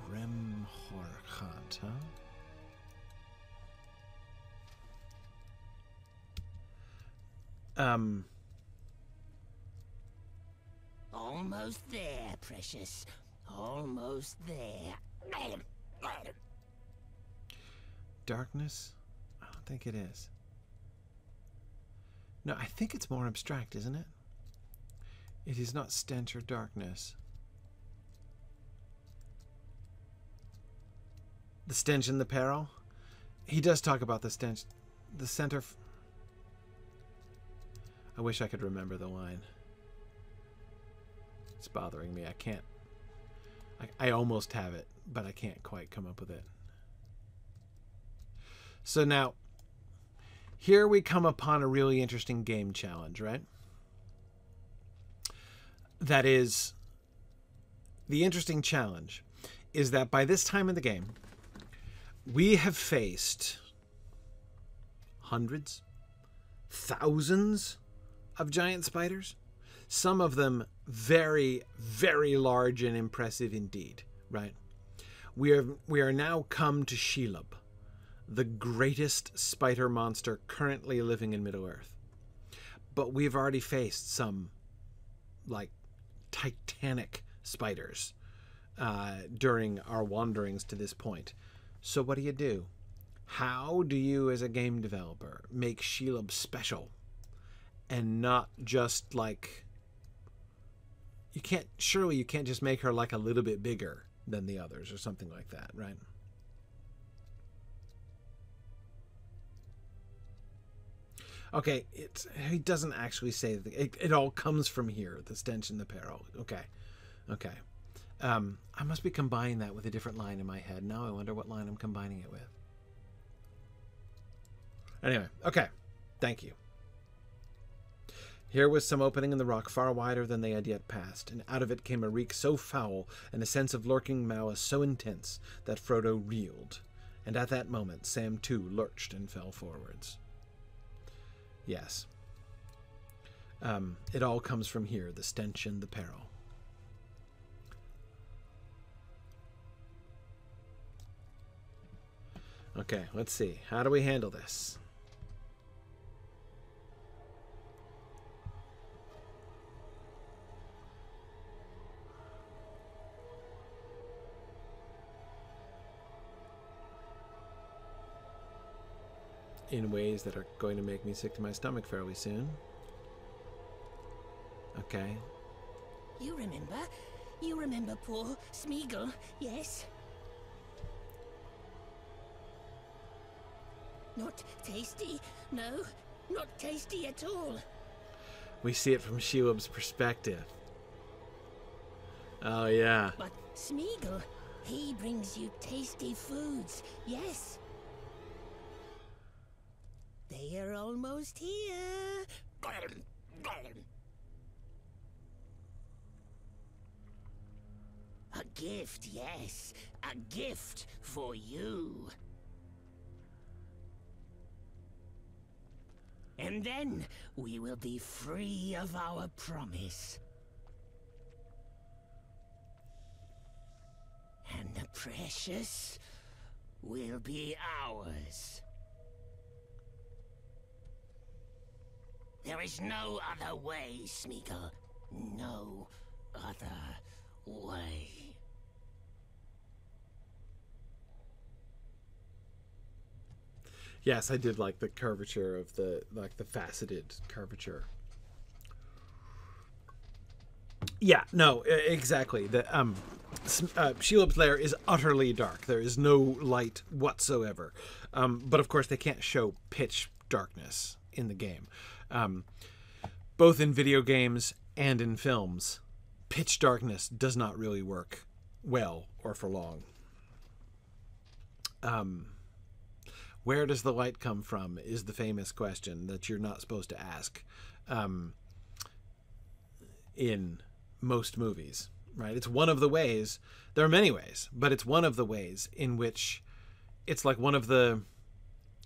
Remhorchant, huh? Almost there, precious. Almost there. Darkness? I don't think it is. No, I think it's more abstract, isn't it? It is not stench or darkness. The stench and the peril? He does talk about the stench. The center... I wish I could remember the line. It's bothering me. I can't... I almost have it, but I can't quite come up with it. So now, here we come upon a really interesting game challenge, right? That is, the interesting challenge is that by this time in the game, we have faced hundreds, thousands of giant spiders. Some of them very, very large and impressive indeed, right? We are now come to Shelob, the greatest spider monster currently living in Middle-earth. But we've already faced some, like, titanic spiders during our wanderings to this point. So what do? How do you, as a game developer, make Shelob special and not just like... Surely you can't just make her like a little bit bigger than the others or something like that, right? Okay, he doesn't actually say that. It all comes from here, the stench and the peril. Okay. I must be combining that with a different line in my head. Now I wonder what line I'm combining it with. Anyway, okay. Thank you. Here was some opening in the rock far wider than they had yet passed, and out of it came a reek so foul and a sense of lurking malice so intense that Frodo reeled, and at that moment Sam too lurched and fell forwards. Yes. It all comes from here, the stench and the peril. Okay, let's see. How do we handle this? in ways that are going to make me sick to my stomach fairly soon. Okay. You remember? You remember poor Smeagol, yes? Not tasty. No, not tasty at all. We see it from Shelob's perspective. Oh, yeah. But Smeagol, he brings you tasty foods, yes? They are almost here. A gift, yes. A gift for you. And then we will be free of our promise. And the precious will be ours. There is no other way, Smeagol. No other way. Yes, I did like the curvature of the faceted curvature. Yeah, no, exactly. The Shelob's lair is utterly dark. There is no light whatsoever. But of course, they can't show pitch darkness in the game. Both in video games and in films, pitch darkness does not really work well or for long. Where does the light come from is the famous question that you're not supposed to ask in most movies, right? It's one of the ways, there are many ways, but it's one of the ways in which it's like one of the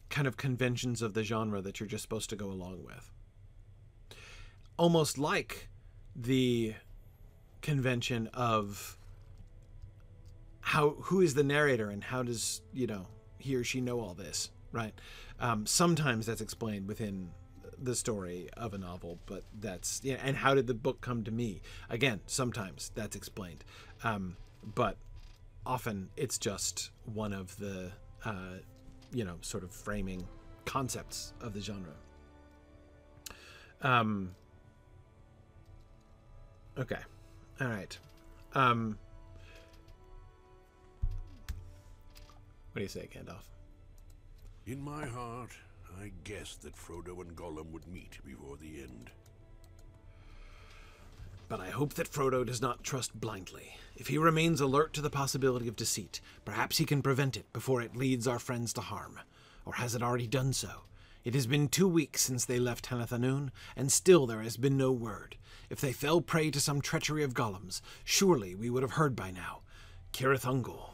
kind of conventions of the genre that you're just supposed to go along with. Almost like the convention of who is the narrator and how does, he or she know all this, right? Sometimes that's explained within the story of a novel, but that's, and how did the book come to me? Again, sometimes that's explained. But often it's just one of the, sort of framing concepts of the genre. Okay. All right. What do you say, Gandalf? In my heart, I guessed that Frodo and Gollum would meet before the end. But I hope that Frodo does not trust blindly. If he remains alert to the possibility of deceit, perhaps he can prevent it before it leads our friends to harm. Or has it already done so? It has been 2 weeks since they left Hanathanun, and still there has been no word. If they fell prey to some treachery of Gollum's, surely we would have heard by now. Cirith Ungol.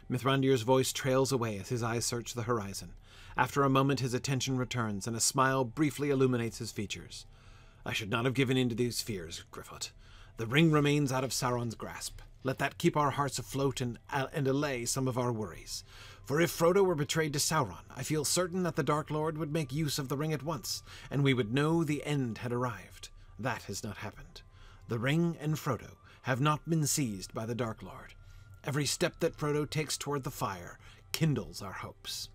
Mithrandir's voice trails away as his eyes search the horizon. After a moment his attention returns, and a smile briefly illuminates his features. I should not have given in to these fears, Gryfflet. The ring remains out of Sauron's grasp. Let that keep our hearts afloat and allay some of our worries. For if Frodo were betrayed to Sauron, I feel certain that the Dark Lord would make use of the ring at once, and we would know the end had arrived. That has not happened. The ring and Frodo have not been seized by the Dark Lord. Every step that Frodo takes toward the fire kindles our hopes.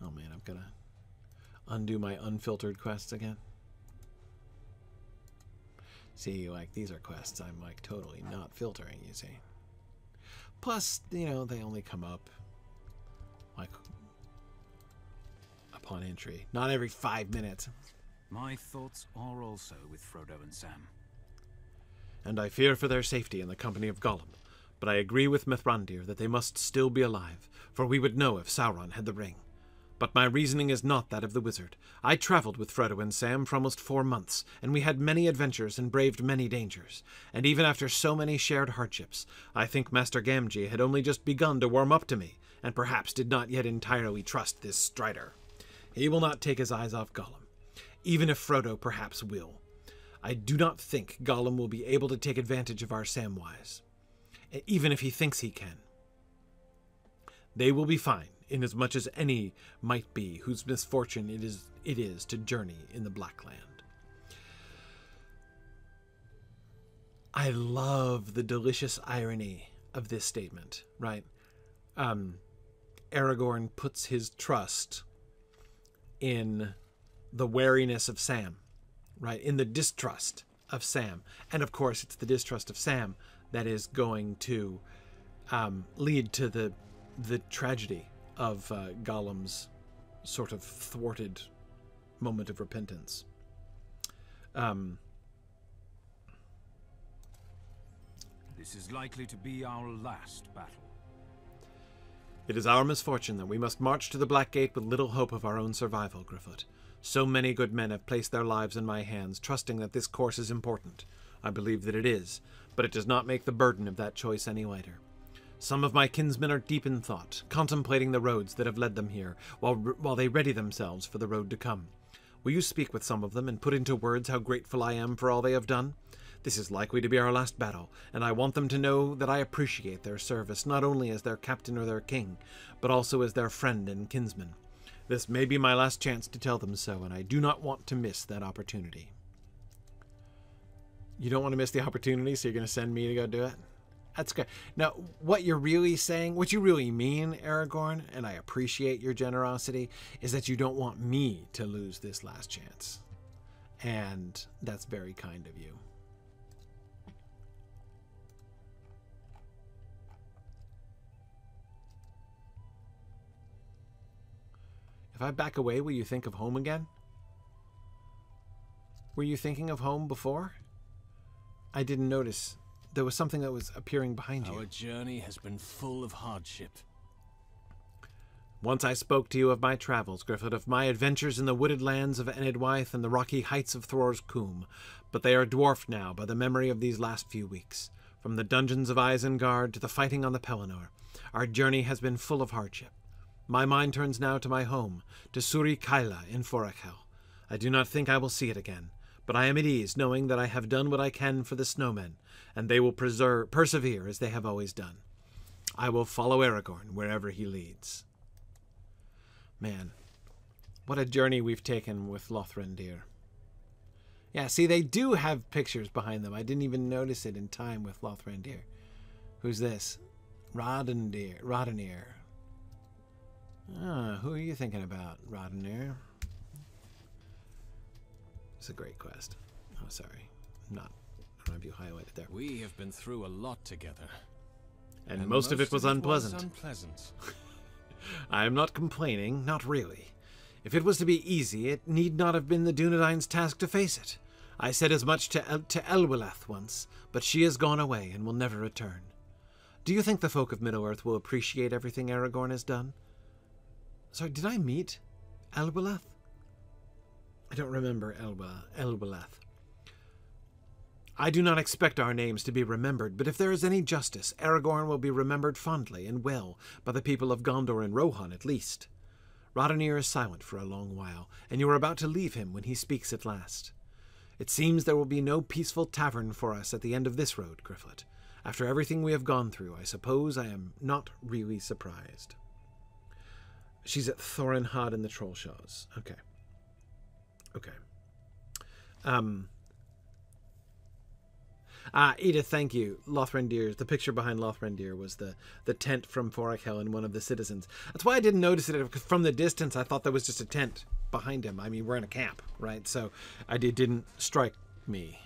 Oh man, I've got to undo my unfiltered quests again. See, these are quests I'm, totally not filtering, you see. Plus, they only come up, upon entry. Not every 5 minutes. My thoughts are also with Frodo and Sam. And I fear for their safety in the company of Gollum. But I agree with Mithrandir that they must still be alive, for we would know if Sauron had the ring. But my reasoning is not that of the wizard. I traveled with Frodo and Sam for almost 4 months, and we had many adventures and braved many dangers. And even after so many shared hardships, I think Master Gamgee had only just begun to warm up to me, and perhaps did not yet entirely trust this Strider. He will not take his eyes off Gollum, even if Frodo perhaps will. I do not think Gollum will be able to take advantage of our Samwise, even if he thinks he can. They will be fine, inasmuch as any might be whose misfortune it is to journey in the Black Land. I love the delicious irony of this statement, right? Aragorn puts his trust in the wariness of Sam, right? In the distrust of Sam. And of course, it's the distrust of Sam that is going to lead to the tragedy of Gollum's sort of thwarted moment of repentance. This is likely to be our last battle. It is our misfortune that we must march to the Black Gate with little hope of our own survival, Gryfflet. So many good men have placed their lives in my hands, trusting that this course is important. I believe that it is, but it does not make the burden of that choice any lighter. Some of my kinsmen are deep in thought, contemplating the roads that have led them here, while they ready themselves for the road to come. Will you speak with some of them and put into words how grateful I am for all they have done? This is likely to be our last battle, and I want them to know that I appreciate their service, not only as their captain or their king, but also as their friend and kinsman. This may be my last chance to tell them so, and I do not want to miss that opportunity. You don't want to miss the opportunity, so you're going to send me to go do it? That's good. Now, what you're really saying, what you really mean, Aragorn, and I appreciate your generosity, is that you don't want me to lose this last chance. And that's very kind of you. If I back away, will you think of home again? Were you thinking of home before? I didn't notice. There was something that was appearing behind you. Our journey has been full of hardship. Once I spoke to you of my travels, Gryfflet, of my adventures in the wooded lands of Enedwaith and the rocky heights of Thror's Coombe, but they are dwarfed now by the memory of these last few weeks. From the dungeons of Isengard to the fighting on the Pelennor, our journey has been full of hardship. My mind turns now to my home, to Suri Kaila in Forachel. I do not think I will see it again, but I am at ease knowing that I have done what I can for the snowmen, and they will persevere as they have always done. I will follow Aragorn wherever he leads. Man, what a journey we've taken with Lothrindir. Yeah, see, they do have pictures behind them. I didn't even notice it in time with Lothrindir. Who's this? Roddenir. Ah, who are you thinking about, Roddenir? It's a great quest. Oh, sorry. I don't have you highlighted there. We have been through a lot together. And most of it was unpleasant. Unpleasant. I am not complaining, not really. If it was to be easy, it need not have been the Dunedain's task to face it. I said as much to Elwyleth once, but she has gone away and will never return. Do you think the folk of Middle-earth will appreciate everything Aragorn has done? Sorry, did I meet Elwyleth? I don't remember Elwyleth. I do not expect our names to be remembered, but if there is any justice, Aragorn will be remembered fondly and well by the people of Gondor and Rohan at least. Roddenir is silent for a long while, and you are about to leave him when he speaks at last. It seems there will be no peaceful tavern for us at the end of this road, Gryfflet. After everything we have gone through, I suppose I am not really surprised. She's at Thorinhad in the Trollshaws. Okay. Edith, thank you. Lothrindir, the picture behind Lothrindir was the tent from Forachel and one of the citizens. That's why I didn't notice it, because from the distance I thought there was just a tent behind him. I mean, we're in a camp, right? So it didn't strike me.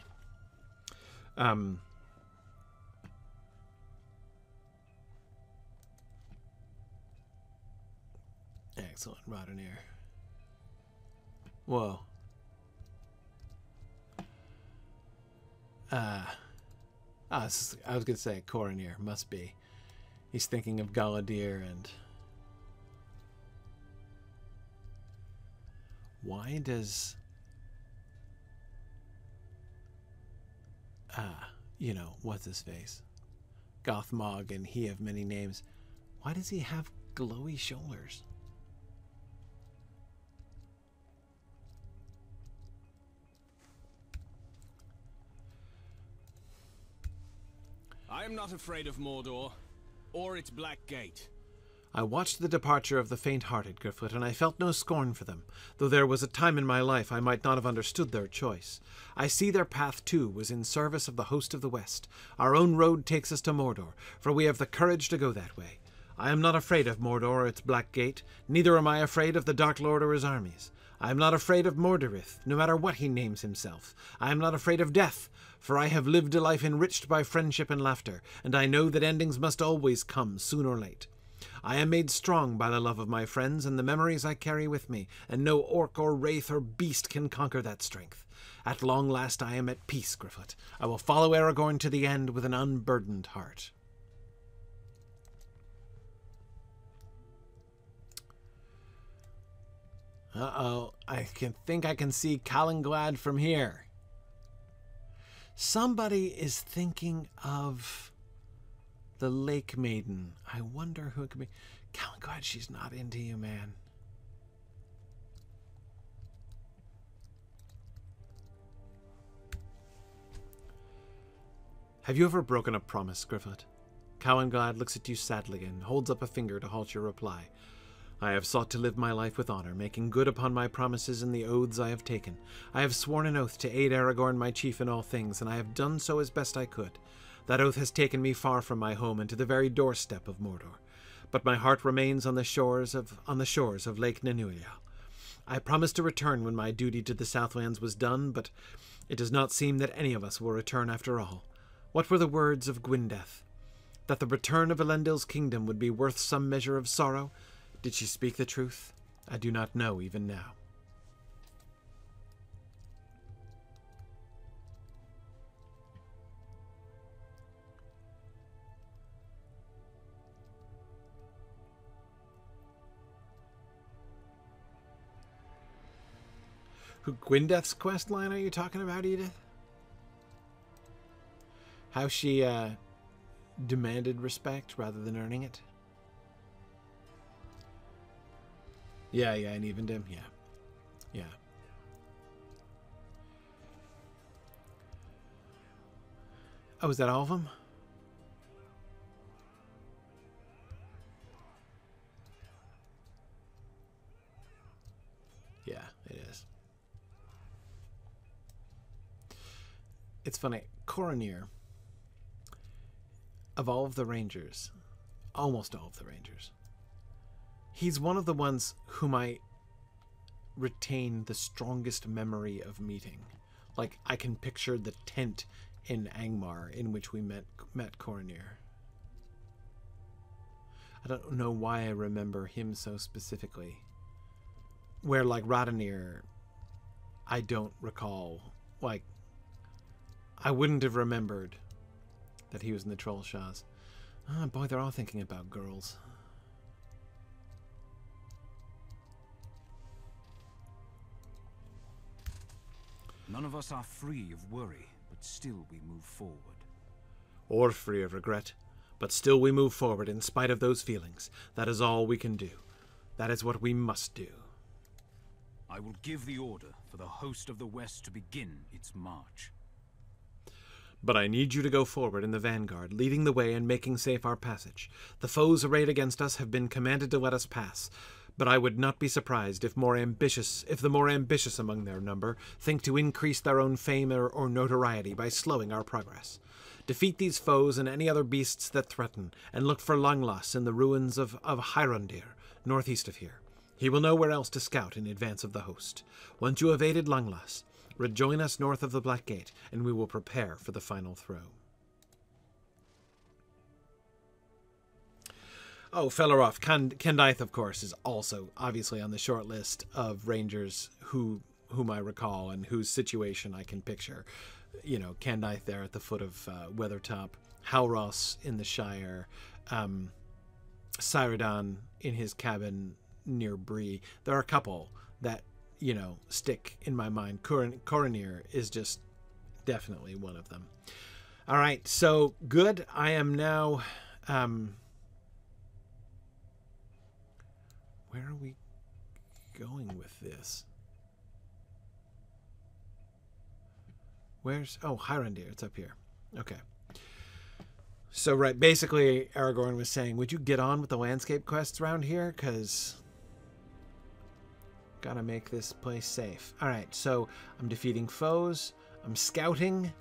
Excellent, Roddenir. Whoa. I was going to say Coronir. Must be. He's thinking of Galadir and... Why does... you know, what's his face? Gothmog and he have many names. Why does he have glowy shoulders? I am not afraid of Mordor, or its Black Gate. I watched the departure of the faint-hearted, Gryfflet, and I felt no scorn for them, though there was a time in my life I might not have understood their choice. I see their path, too, was in service of the host of the West. Our own road takes us to Mordor, for we have the courage to go that way. I am not afraid of Mordor or its Black Gate, neither am I afraid of the Dark Lord or his armies. I am not afraid of Mordorith, no matter what he names himself. I am not afraid of death, for I have lived a life enriched by friendship and laughter, and I know that endings must always come, soon or late. I am made strong by the love of my friends and the memories I carry with me, and no orc or wraith or beast can conquer that strength. At long last I am at peace, Gryfflet. I will follow Aragorn to the end with an unburdened heart. Uh-oh, I think I can see Calanglad from here. Somebody is thinking of the Lake Maiden. I wonder who it could be. Calanglad, she's not into you, man. Have you ever broken a promise, Gryfflet? Calanglad looks at you sadly and holds up a finger to halt your reply. I have sought to live my life with honor, making good upon my promises and the oaths I have taken. I have sworn an oath to aid Aragorn, my chief, in all things, and I have done so as best I could. That oath has taken me far from my home and to the very doorstep of Mordor, but my heart remains on the shores of Lake Nanuilial. I promised to return when my duty to the Southlands was done, but it does not seem that any of us will return after all. What were the words of Gwyndeth? That the return of Elendil's kingdom would be worth some measure of sorrow? Did she speak the truth? I do not know even now. Who Gwyndeth's quest line are you talking about, Edith? How she demanded respect rather than earning it? Yeah, and evened him. Yeah. Oh, is that all of them? Yeah, it is. It's funny. Coronir, of all of the Rangers, almost all of the Rangers, he's one of the ones whom I retain the strongest memory of meeting. Like, I can picture the tent in Angmar in which we met Coronir. I don't know why I remember him so specifically. Where, like, Radanir, I don't recall. Like, I wouldn't have remembered that he was in the Trollshaws. Oh boy, they're all thinking about girls. None of us are free of worry, but still we move forward. Or free of regret, but still we move forward in spite of those feelings. That is all we can do. That is what we must do. I will give the order for the host of the West to begin its march. But I need you to go forward in the vanguard, leading the way and making safe our passage. The foes arrayed against us have been commanded to let us pass, but I would not be surprised if the more ambitious among their number think to increase their own fame or notoriety by slowing our progress. Defeat these foes and any other beasts that threaten, and look for Langlas in the ruins of Hyrundir, northeast of here. He will know where else to scout in advance of the host. Once you have aided Langlas, rejoin us north of the Black Gate, and we will prepare for the final throw. Oh, Felaroth, Kendaith, of course, is also obviously on the short list of rangers whom I recall and whose situation I can picture. You know, Kendaith there at the foot of Weathertop, Halros in the Shire, Cyrodion in his cabin near Bree. There are a couple that, you know, stick in my mind. Coronir is just definitely one of them. All right, so good. I am now... where are we going with this? Where's... oh, Hyrundir. It's up here. Okay. So, right, basically, Aragorn was saying, would you get on with the landscape quests around here? Because... gotta make this place safe. All right, so I'm defeating foes. I'm scouting.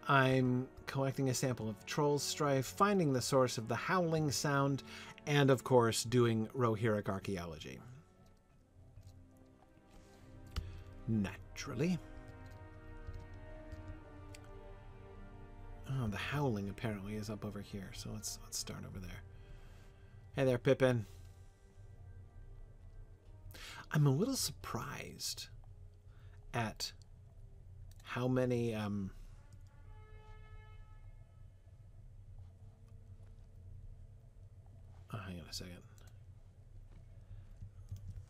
I'm collecting a sample of Troll's Strife, finding the source of the howling sound, and of course doing Rohirric archaeology. Naturally. Oh, the howling apparently is up over here, so let's start over there. Hey there, Pippin. I'm a little surprised at how many oh, hang on a second.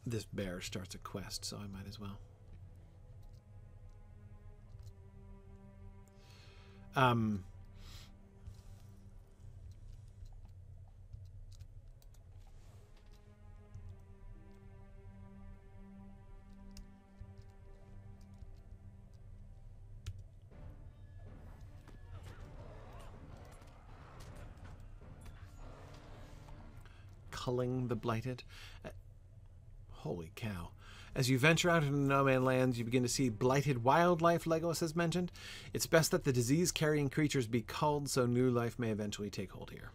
This bear starts a quest, so I might as well. Culling the Blighted. Holy cow. As you venture out into no man lands, you begin to see blighted wildlife, Legolas has mentioned. It's best that the disease-carrying creatures be culled so new life may eventually take hold here.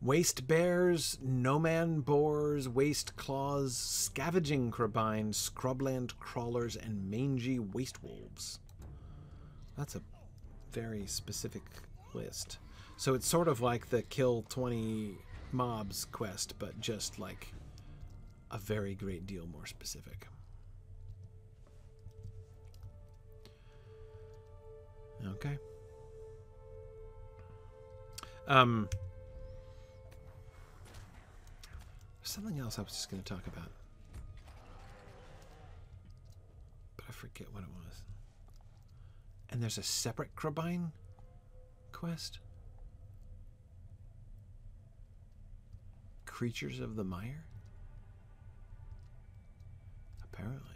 Waste bears, no-man boars, waste claws, scavenging crabines, scrubland crawlers, and mangy waste wolves. That's a very specific list. So it's sort of like the kill 20 mobs quest, but just like a very great deal more specific. Okay. Something else I was just going to talk about, but I forget what it was. And there's a separate Crabine quest. Creatures of the Mire? Apparently.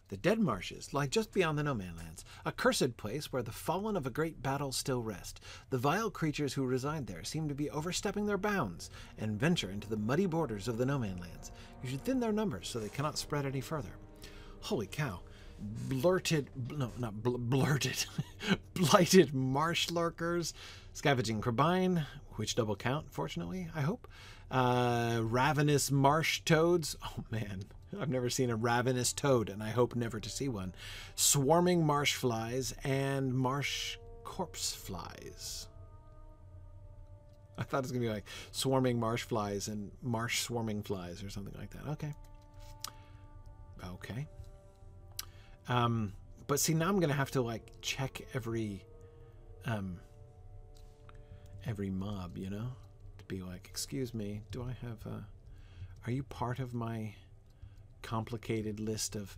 The Dead Marshes lie just beyond the No-Man Lands, a cursed place where the fallen of a great battle still rest. The vile creatures who reside there seem to be overstepping their bounds and venture into the muddy borders of the No-Man Lands. You should thin their numbers so they cannot spread any further. Holy cow. Blighted marsh lurkers, scavenging crabine, which double count, fortunately, I hope. Ravenous marsh toads. Oh man, I've never seen a ravenous toad, and I hope never to see one. Swarming marsh flies and marsh corpse flies. I thought it was gonna be like swarming marsh flies and marsh swarming flies or something like that. Okay. Okay. But see, now I'm gonna have to like check every mob, you know, to be like, excuse me, do I have are you part of my complicated list of...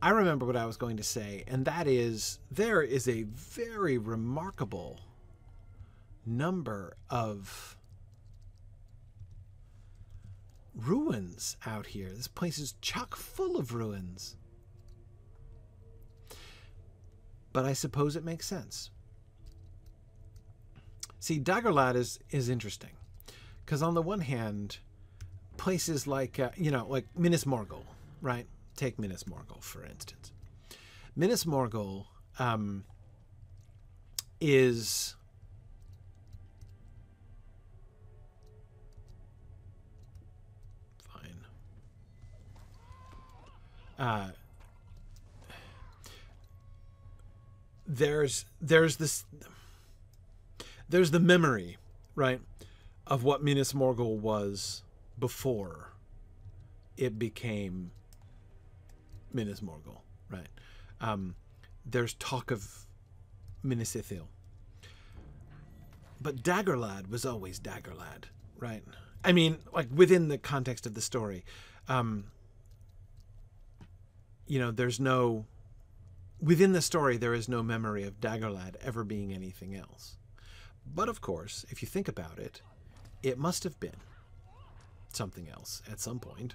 I remember what I was going to say, and that is there is a very remarkable number of ruins out here. This place is chock full of ruins. But I suppose it makes sense. See, Dagorlad is interesting. Because on the one hand, places like, you know, like Minas Morgul, right? Take Minas Morgul, for instance. Minas Morgul is... fine. There's the memory, right, of what Minas Morgul was before it became Minas Morgul, right? There's talk of Minas Ithil, but Dagorlad was always Dagorlad, right? I mean, like within the context of the story, you know, there's no... Within the story, there is no memory of Dagorlad ever being anything else. But of course, if you think about it, it must have been something else at some point.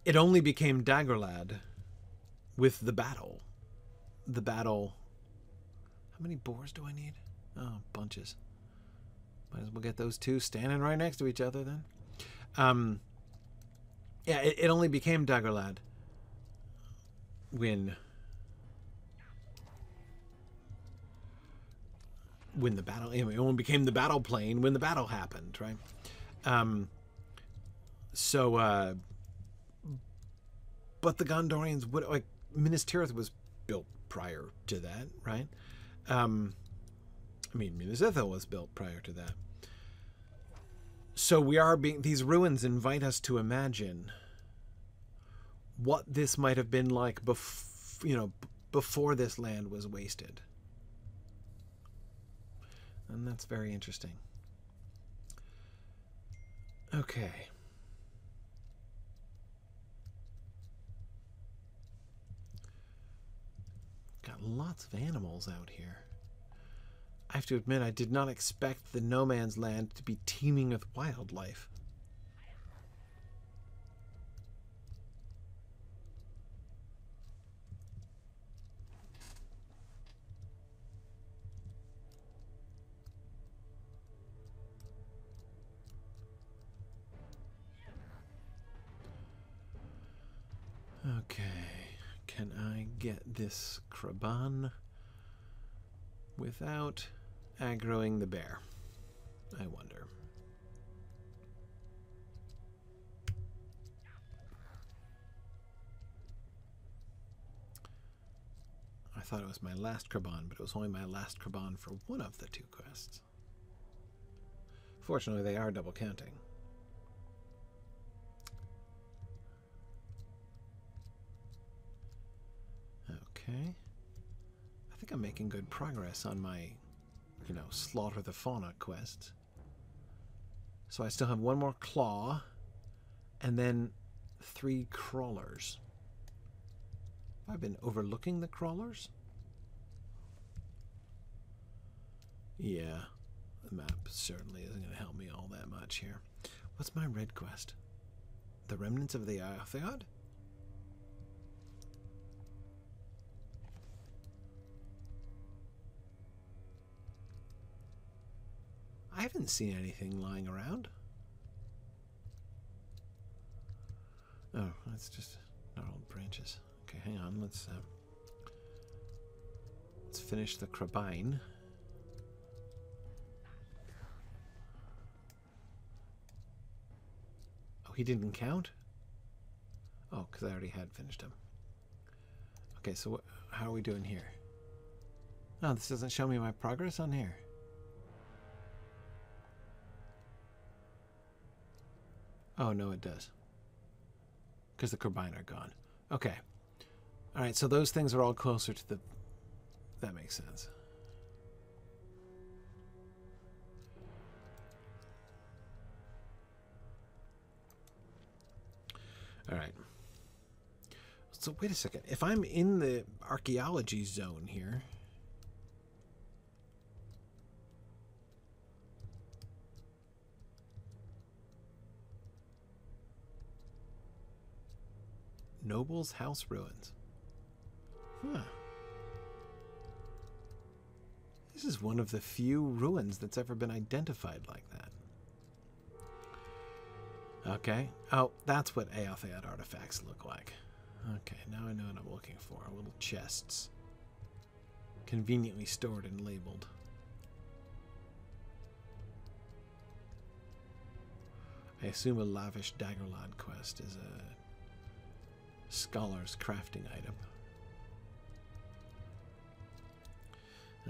It only became Dagorlad with the battle. The battle... How many boars do I need? Oh, bunches. Might as well get those two standing right next to each other then. Yeah, it only became Dagorlad when the battle, it only became the battle plane when the battle happened, right? But the Gondorians would, like, Minas Tirith was built prior to that, right? I mean, Minas Ithil was built prior to that. So we are being, these ruins invite us to imagine what this might have been like before this land was wasted. And that's very interesting. Okay. Got lots of animals out here. I have to admit, I did not expect the no man's land to be teeming with wildlife. Okay, can I get this Kraban without aggroing the bear? I wonder. I thought it was my last Kraban, but it was only my last Kraban for one of the two quests. Fortunately, they are double counting. Okay. I think I'm making good progress on my, slaughter the fauna quest. So I still have one more claw, and then 3 crawlers. Have I been overlooking the crawlers? Yeah, the map certainly isn't going to help me all that much here. What's my red quest? The remnants of the Eotheod? I haven't seen anything lying around. Oh, that's just gnarled branches. Okay, hang on. Let's finish the Crabine. Oh, he didn't count? Oh, because I already had finished him. Okay, so how are we doing here? Oh, this doesn't show me my progress on here. Oh, no, it does. Because the Crabine are gone. Okay. Alright, so those things are all closer to the... That makes sense. Alright. So, wait a second. If I'm in the archaeology zone here... Noble's house ruins. Huh. This is one of the few ruins that's ever been identified like that. Okay. Oh, that's what Eotheod artifacts look like. Okay, now I know what I'm looking for. Little chests. Conveniently stored and labeled. I assume a lavish Dagorlad quest is a scholar's crafting item.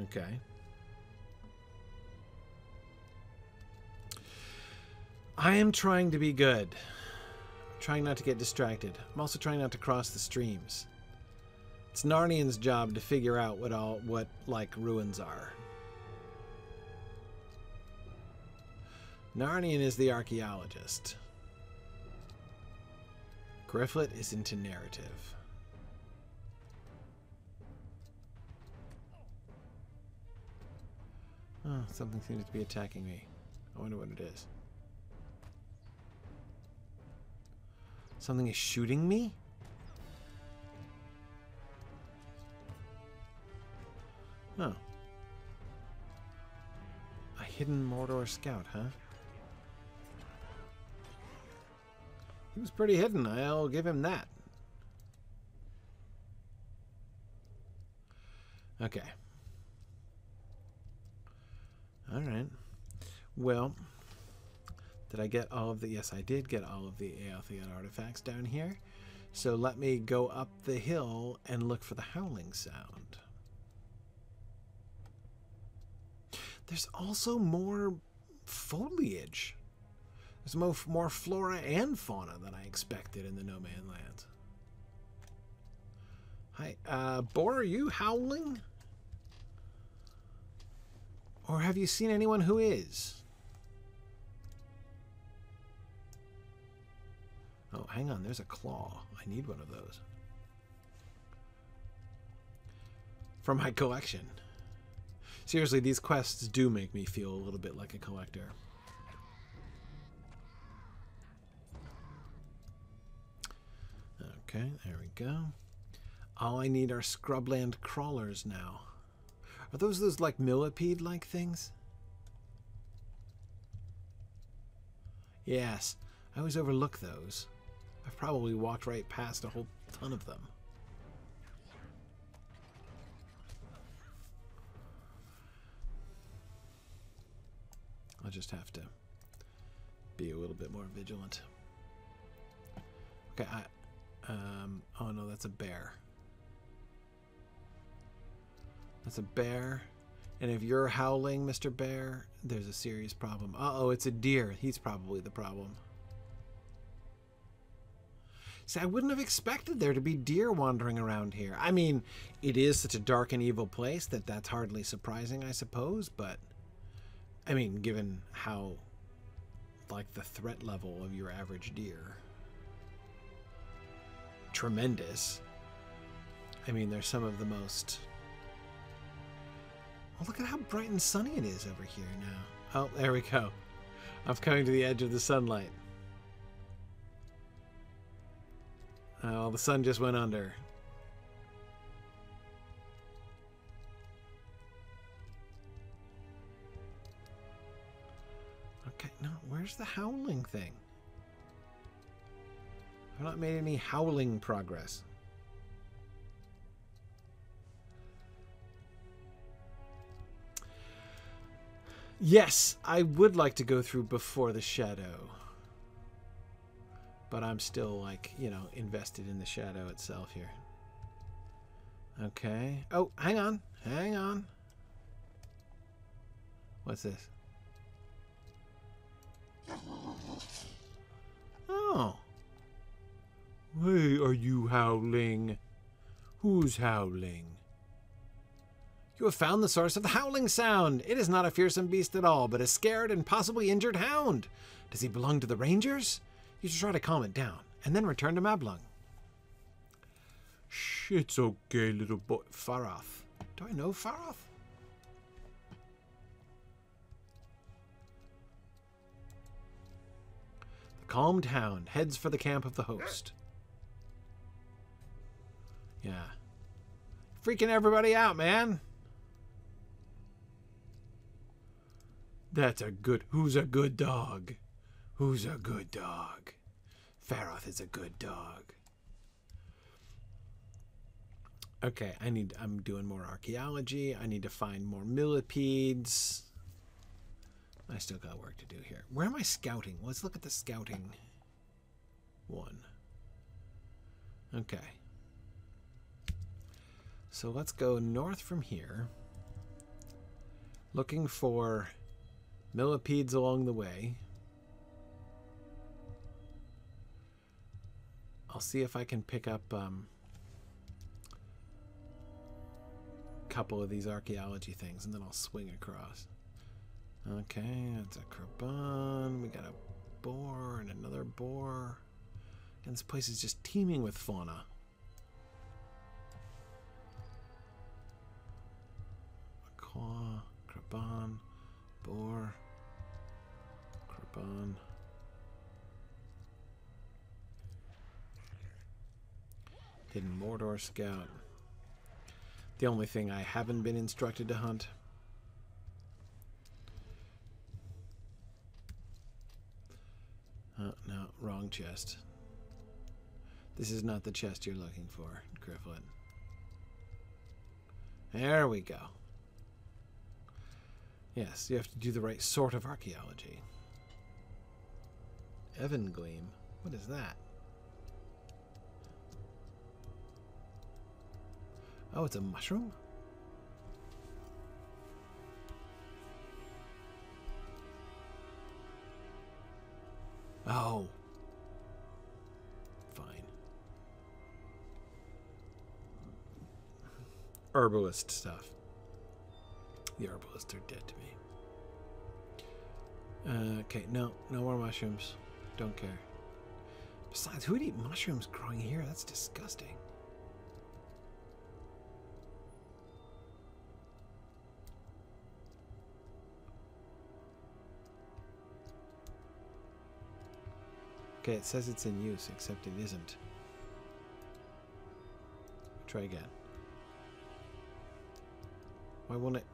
Okay. I am trying to be good. I'm trying not to get distracted. I'm also trying not to cross the streams. It's Narnian's job to figure out what ruins are. Narnian is the archaeologist. Gryfflet is into narrative. Oh, something seems to be attacking me. I wonder what it is. Something is shooting me? Oh. A hidden Mordor scout, huh? He was pretty hidden, I'll give him that. Okay. Alright. Well, did I get all of the... Yes, I did get all of the Éomer artifacts down here. So let me go up the hill and look for the howling sound. There's also more foliage. There's more flora and fauna than I expected in the No Man Land. Hi, Boar, are you howling? Or have you seen anyone who is? Oh, hang on, there's a claw. I need one of those. For my collection. Seriously, these quests do make me feel a little bit like a collector. Okay, there we go. All I need are scrubland crawlers now. Are those like millipede-like things? Yes, I always overlook those. I've probably walked right past a whole ton of them. I'll just have to be a little bit more vigilant. Okay, oh no, that's a bear. That's a bear. And if you're howling, Mr. Bear, there's a serious problem. Uh-oh, it's a deer. He's probably the problem. See, I wouldn't have expected there to be deer wandering around here. I mean, it is such a dark and evil place that that's hardly surprising, I suppose, but... I mean, given how, like, the threat level of your average deer. Tremendous. I mean, there's some of the most... Oh, look at how bright and sunny it is over here now. Oh, there we go. I'm coming to the edge of the sunlight. Oh, the sun just went under. Okay, no, where's the howling thing? I've not made any howling progress. Yes, I would like to go through before the shadow. But I'm still, like, you know, invested in the shadow itself here. Okay. Oh, hang on. Hang on. What's this? Oh. Hey, are you howling? Who's howling? You have found the source of the howling sound. It is not a fearsome beast at all, but a scared and possibly injured hound. Does he belong to the Rangers? You should try to calm it down, and then return to Mablung. Shh, it's okay, little boy. Faroth. Do I know Faroth? The calmed hound heads for the camp of the host. Yeah. Freaking everybody out, man. That's a good... Who's a good dog? Who's a good dog? Faroth is a good dog. Okay, I'm doing more archaeology. I need to find more millipedes. I still got work to do here. Where am I scouting? Let's look at the scouting one. Okay. So let's go north from here. Looking for millipedes along the way. I'll see if I can pick up a couple of these archaeology things, and then I'll swing across. Okay, that's a crabon. We got a boar and another boar. And this place is just teeming with fauna. A claw, crabon, boar, crabon. Hidden Mordor Scout. The only thing I haven't been instructed to hunt. Oh, no, wrong chest. This is not the chest you're looking for, Gryfflet. There we go. Yes, you have to do the right sort of archaeology. Evangleam? What is that? Oh, it's a mushroom? Oh. Fine. Herbalist stuff. The herbalists are dead to me. Okay, no more mushrooms. Don't care. Besides, who would eat mushrooms growing here? That's disgusting. Okay, it says it's in use, except it isn't. Try again. Why won't it?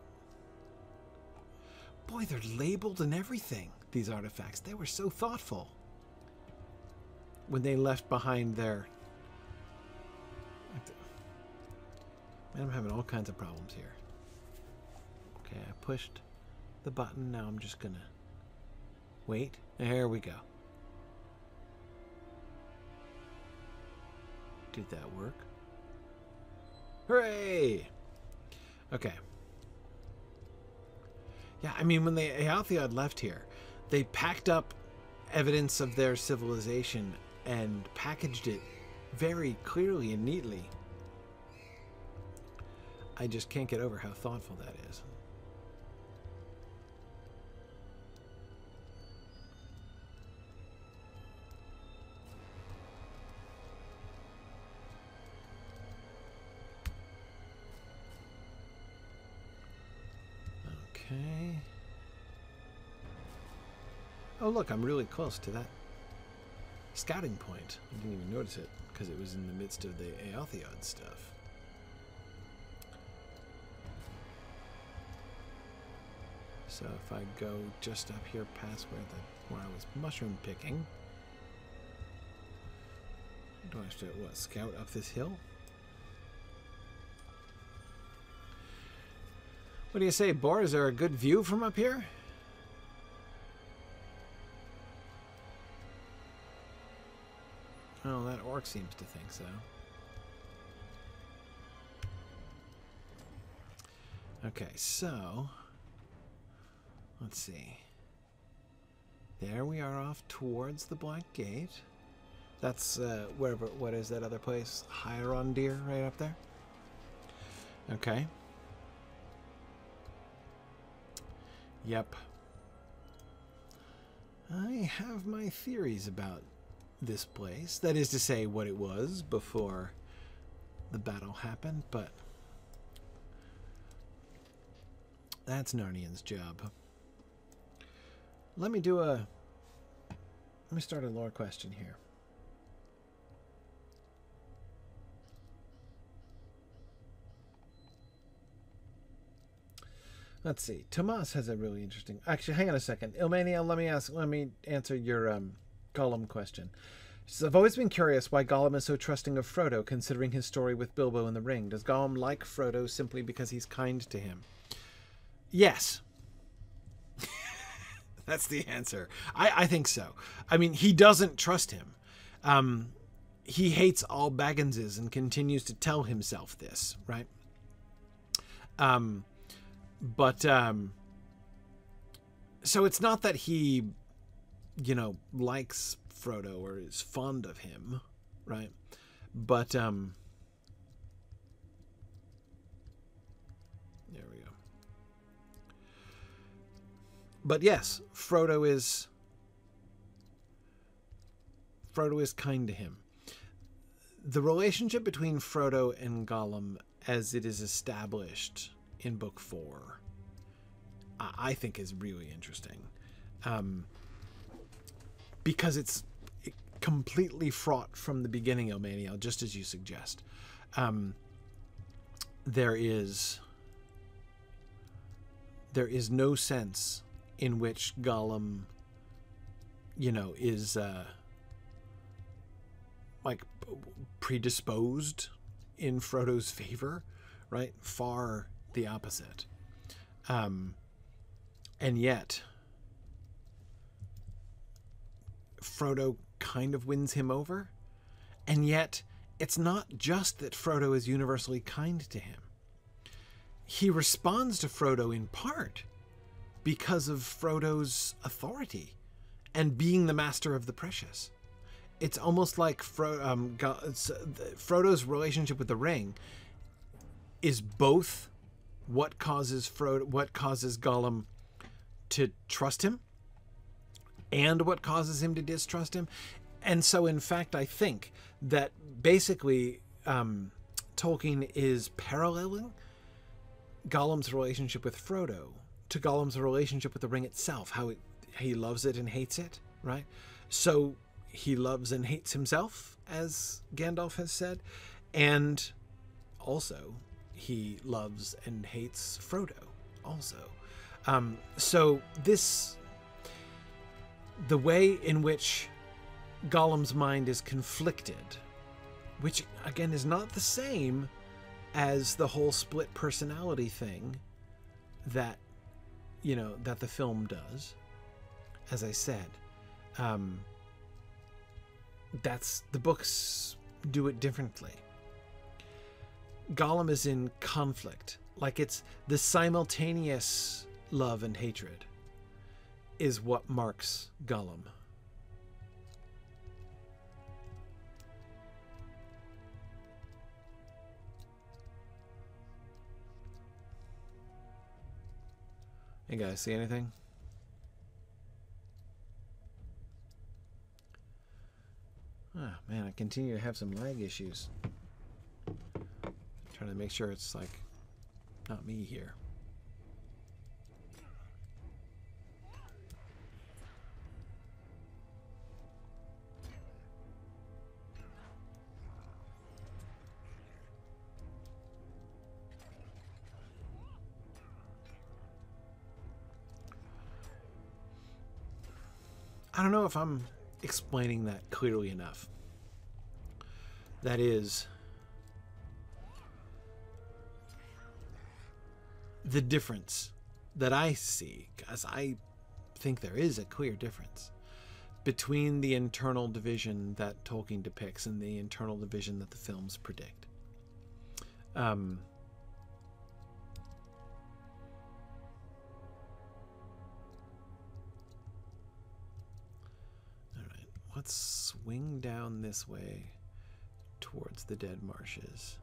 Boy, they're labeled and everything, these artifacts. They were so thoughtful when they left behind their... Man, I'm having all kinds of problems here. Okay, I pushed the button. Now I'm just gonna wait. There we go. Did that work? Hooray! Okay. Yeah, I mean, when the Eotheod left here, they packed up evidence of their civilization and packaged it very clearly and neatly. I just can't get over how thoughtful that is. Okay. Oh, look, I'm really close to that scouting point. I didn't even notice it because it was in the midst of the Eotheod stuff. So if I go just up here past where I was mushroom picking, do I have to, what, scout up this hill? What do you say, Bor? Is there a good view from up here? Oh, that orc seems to think so. Okay, so let's see. There we are off towards the Black Gate. That's wherever. What is that other place? Hierondir, right up there. Okay. Yep. I have my theories about this place. That is to say, what it was before the battle happened, but that's Narnian's job. Let me start a lore question here. Let's see. Tomas has a really interesting... Actually, hang on a second. Ilmania, let me answer your Gollum question. She says, I've always been curious why Gollum is so trusting of Frodo, considering his story with Bilbo in the Ring. Does Gollum like Frodo simply because he's kind to him? Yes. That's the answer. I think so. I mean, he doesn't trust him. He hates all Bagginses and continues to tell himself this, right? But, so it's not that he, you know, likes Frodo or is fond of him, right? But, there we go. But yes, Frodo is kind to him. The relationship between Frodo and Gollum, as it is established in Book 4, I think is really interesting, because it's completely fraught from the beginning, Elmaniel, just as you suggest. There is no sense in which Gollum, you know, is like predisposed in Frodo's favor, right? Far the opposite. And yet Frodo kind of wins him over. And yet it's not just that Frodo is universally kind to him. He responds to Frodo in part because of Frodo's authority and being the master of the precious. It's almost like Frodo's relationship with the ring is both what causes Gollum to trust him and what causes him to distrust him. And so, in fact, I think that basically Tolkien is paralleling Gollum's relationship with Frodo to Gollum's relationship with the ring itself, how he loves it and hates it, right? So he loves and hates himself, as Gandalf has said, and also he loves and hates Frodo also. So the way in which Gollum's mind is conflicted, which again is not the same as the whole split personality thing that, that the film does, as I said. That's the books do it differently. Gollum is in conflict, like it's the simultaneous love and hatred is what marks Gollum. Hey guys, see anything? Oh man, I continue to have some lag issues. Trying to make sure it's like not me here. I don't know if I'm explaining that clearly enough. That is the difference that I see, because I think there is a clear difference between the internal division that Tolkien depicts and the internal division that the films predict. Let's swing down this way towards the Dead Marshes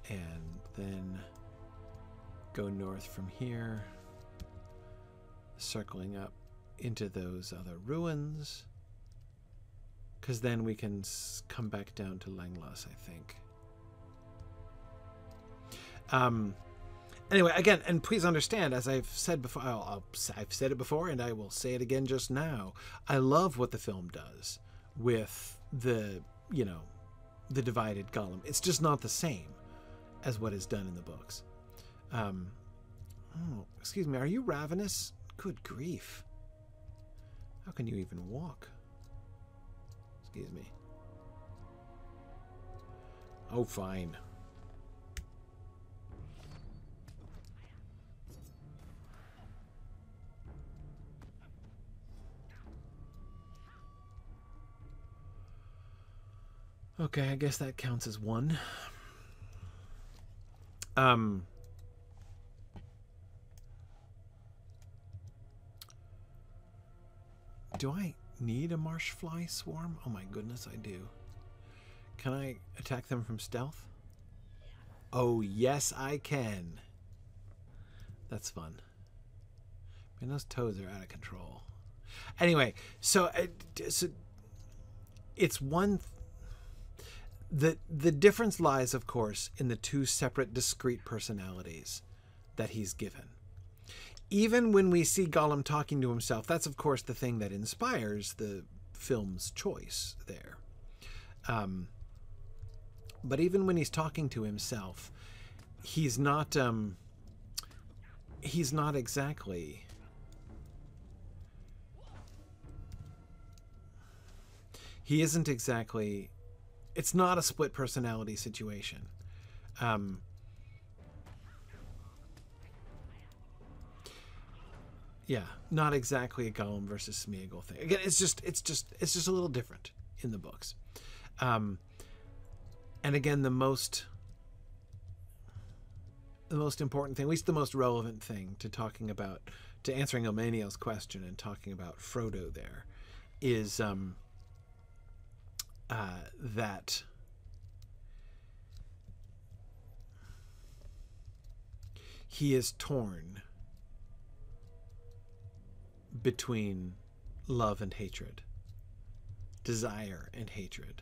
and then go north from here, circling up into those other ruins, because then we can come back down to Langlas, I think. Anyway, again, and please understand, as I've said before, I've said it before, and I will say it again just now. I love what the film does with the divided Gollum. It's just not the same as what is done in the books. Oh, excuse me, are you ravenous? Good grief. How can you even walk? Excuse me. Oh, fine. Okay, I guess that counts as one. Do I need a marsh fly swarm? Oh my goodness, I do. Can I attack them from stealth? Oh, yes, I can. That's fun. I mean, those toads are out of control. Anyway, so it's one... The difference lies, of course, in the two separate, discrete personalities that he's given. Even when we see Gollum talking to himself, that's, of course, the thing that inspires the film's choice there. But even when he's talking to himself, he's not exactly... He isn't exactly it's not a split personality situation. Yeah, not exactly a Gollum versus Smeagol thing. Again, it's just a little different in the books. And again, the most important thing, at least the most relevant thing to answering Elmaniel's question and talking about Frodo there, is that he is torn between love and hatred, desire and hatred,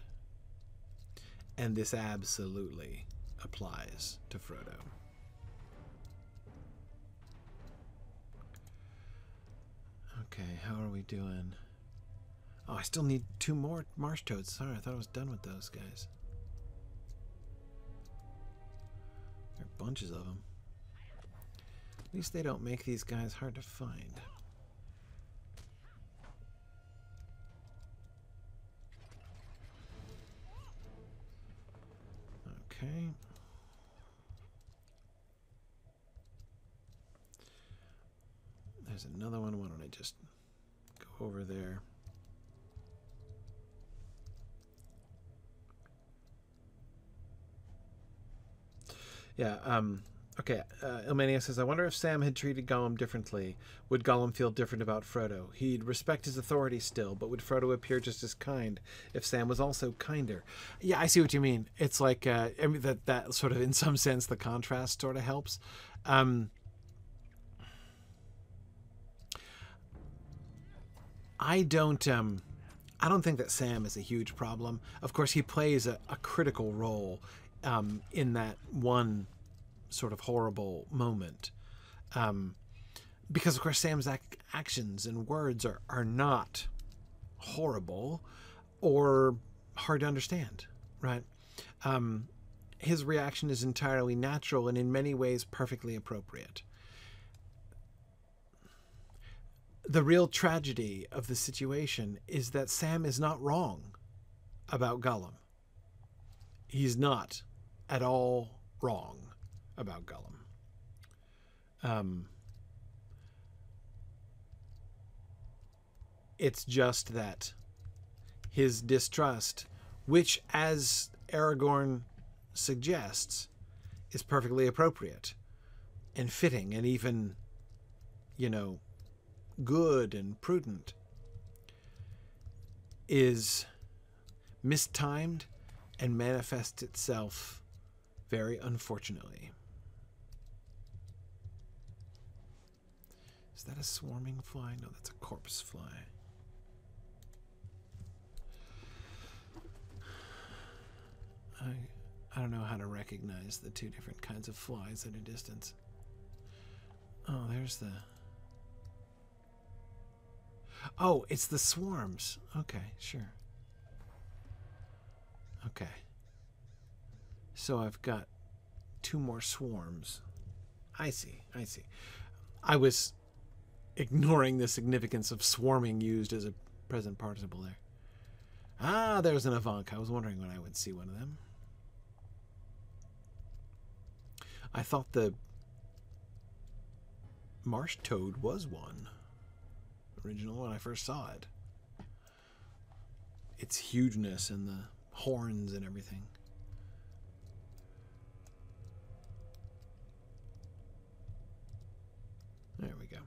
and this absolutely applies to Frodo. Okay, how are we doing? Oh, I still need 2 more marsh toads. Sorry, I thought I was done with those guys. There are bunches of them. At least they don't make these guys hard to find. Okay. There's another one. Why don't I just go over there? Yeah, okay. Ilmania says, I wonder if Sam had treated Gollum differently. Would Gollum feel different about Frodo? He'd respect his authority still, but would Frodo appear just as kind if Sam was also kinder? Yeah, I see what you mean. It's like, I mean, that sort of, in some sense, the contrast sort of helps. I don't think that Sam is a huge problem. Of course, he plays a critical role in that one sort of horrible moment. Because, of course, Sam's actions and words are not horrible or hard to understand, right? His reaction is entirely natural and in many ways perfectly appropriate. The real tragedy of the situation is that Sam is not wrong about Gollum. He's not at all wrong about Gollum. It's just that his distrust, which, as Aragorn suggests, is perfectly appropriate and fitting and even, you know, good and prudent, is mistimed and manifests itself very unfortunately. Is that a swarming fly? No, that's a corpse fly. I don't know how to recognize the 2 different kinds of flies at a distance. Oh, there's the... Oh, it's the swarms. Okay, sure. Okay. So I've got 2 more swarms. I see. I was ignoring the significance of swarming used as a present participle there. Ah, there's an Avank. I was wondering when I would see one of them. I thought the marsh toad was one. Original when I first saw it. Its hugeness and the horns and everything. There we go.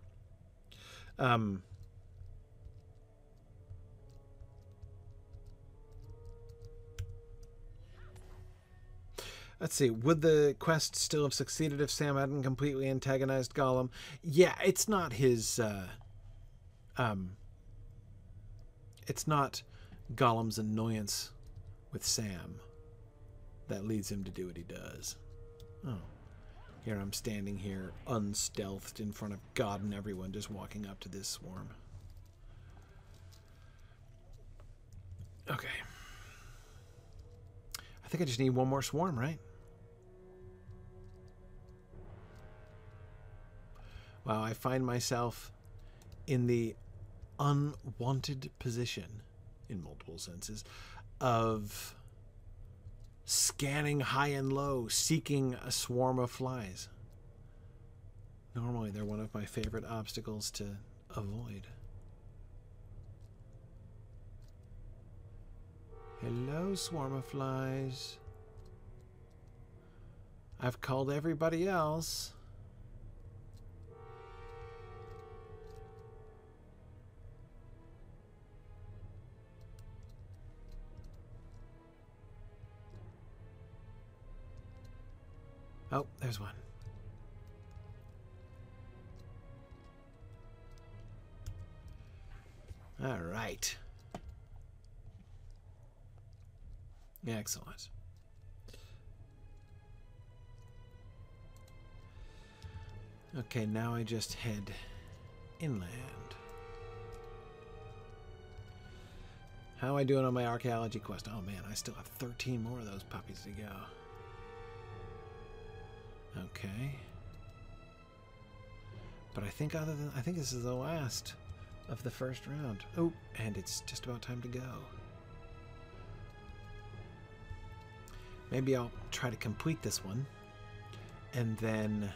Let's see. Would the quest still have succeeded if Sam hadn't completely antagonized Gollum? Yeah, it's not his... it's not Gollum's annoyance with Sam that leads him to do what he does. Oh. Here I'm standing here, unstealthed in front of God and everyone, just walking up to this swarm. Okay. I think I just need 1 more swarm, right? Wow, I find myself in the unwanted position, in multiple senses, of scanning high and low, seeking a swarm of flies. Normally, they're one of my favorite obstacles to avoid. Hello, swarm of flies. I've called everybody else. Oh, there's one. All right. Excellent. Okay, now I just head inland. How am I doing on my archaeology quest? Oh man, I still have 13 more of those puppies to go. Okay. But I think this is the last of the first round. Oh, and it's just about time to go. Maybe I'll try to complete this one, and then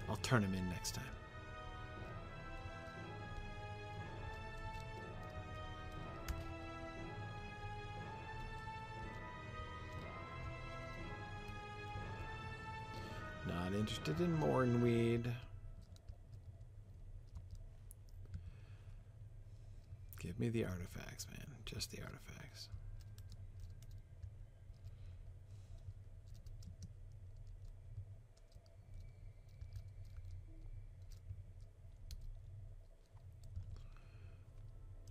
I'll turn him in next time. Not interested in Mornweed. Give me the artifacts, man. Just the artifacts.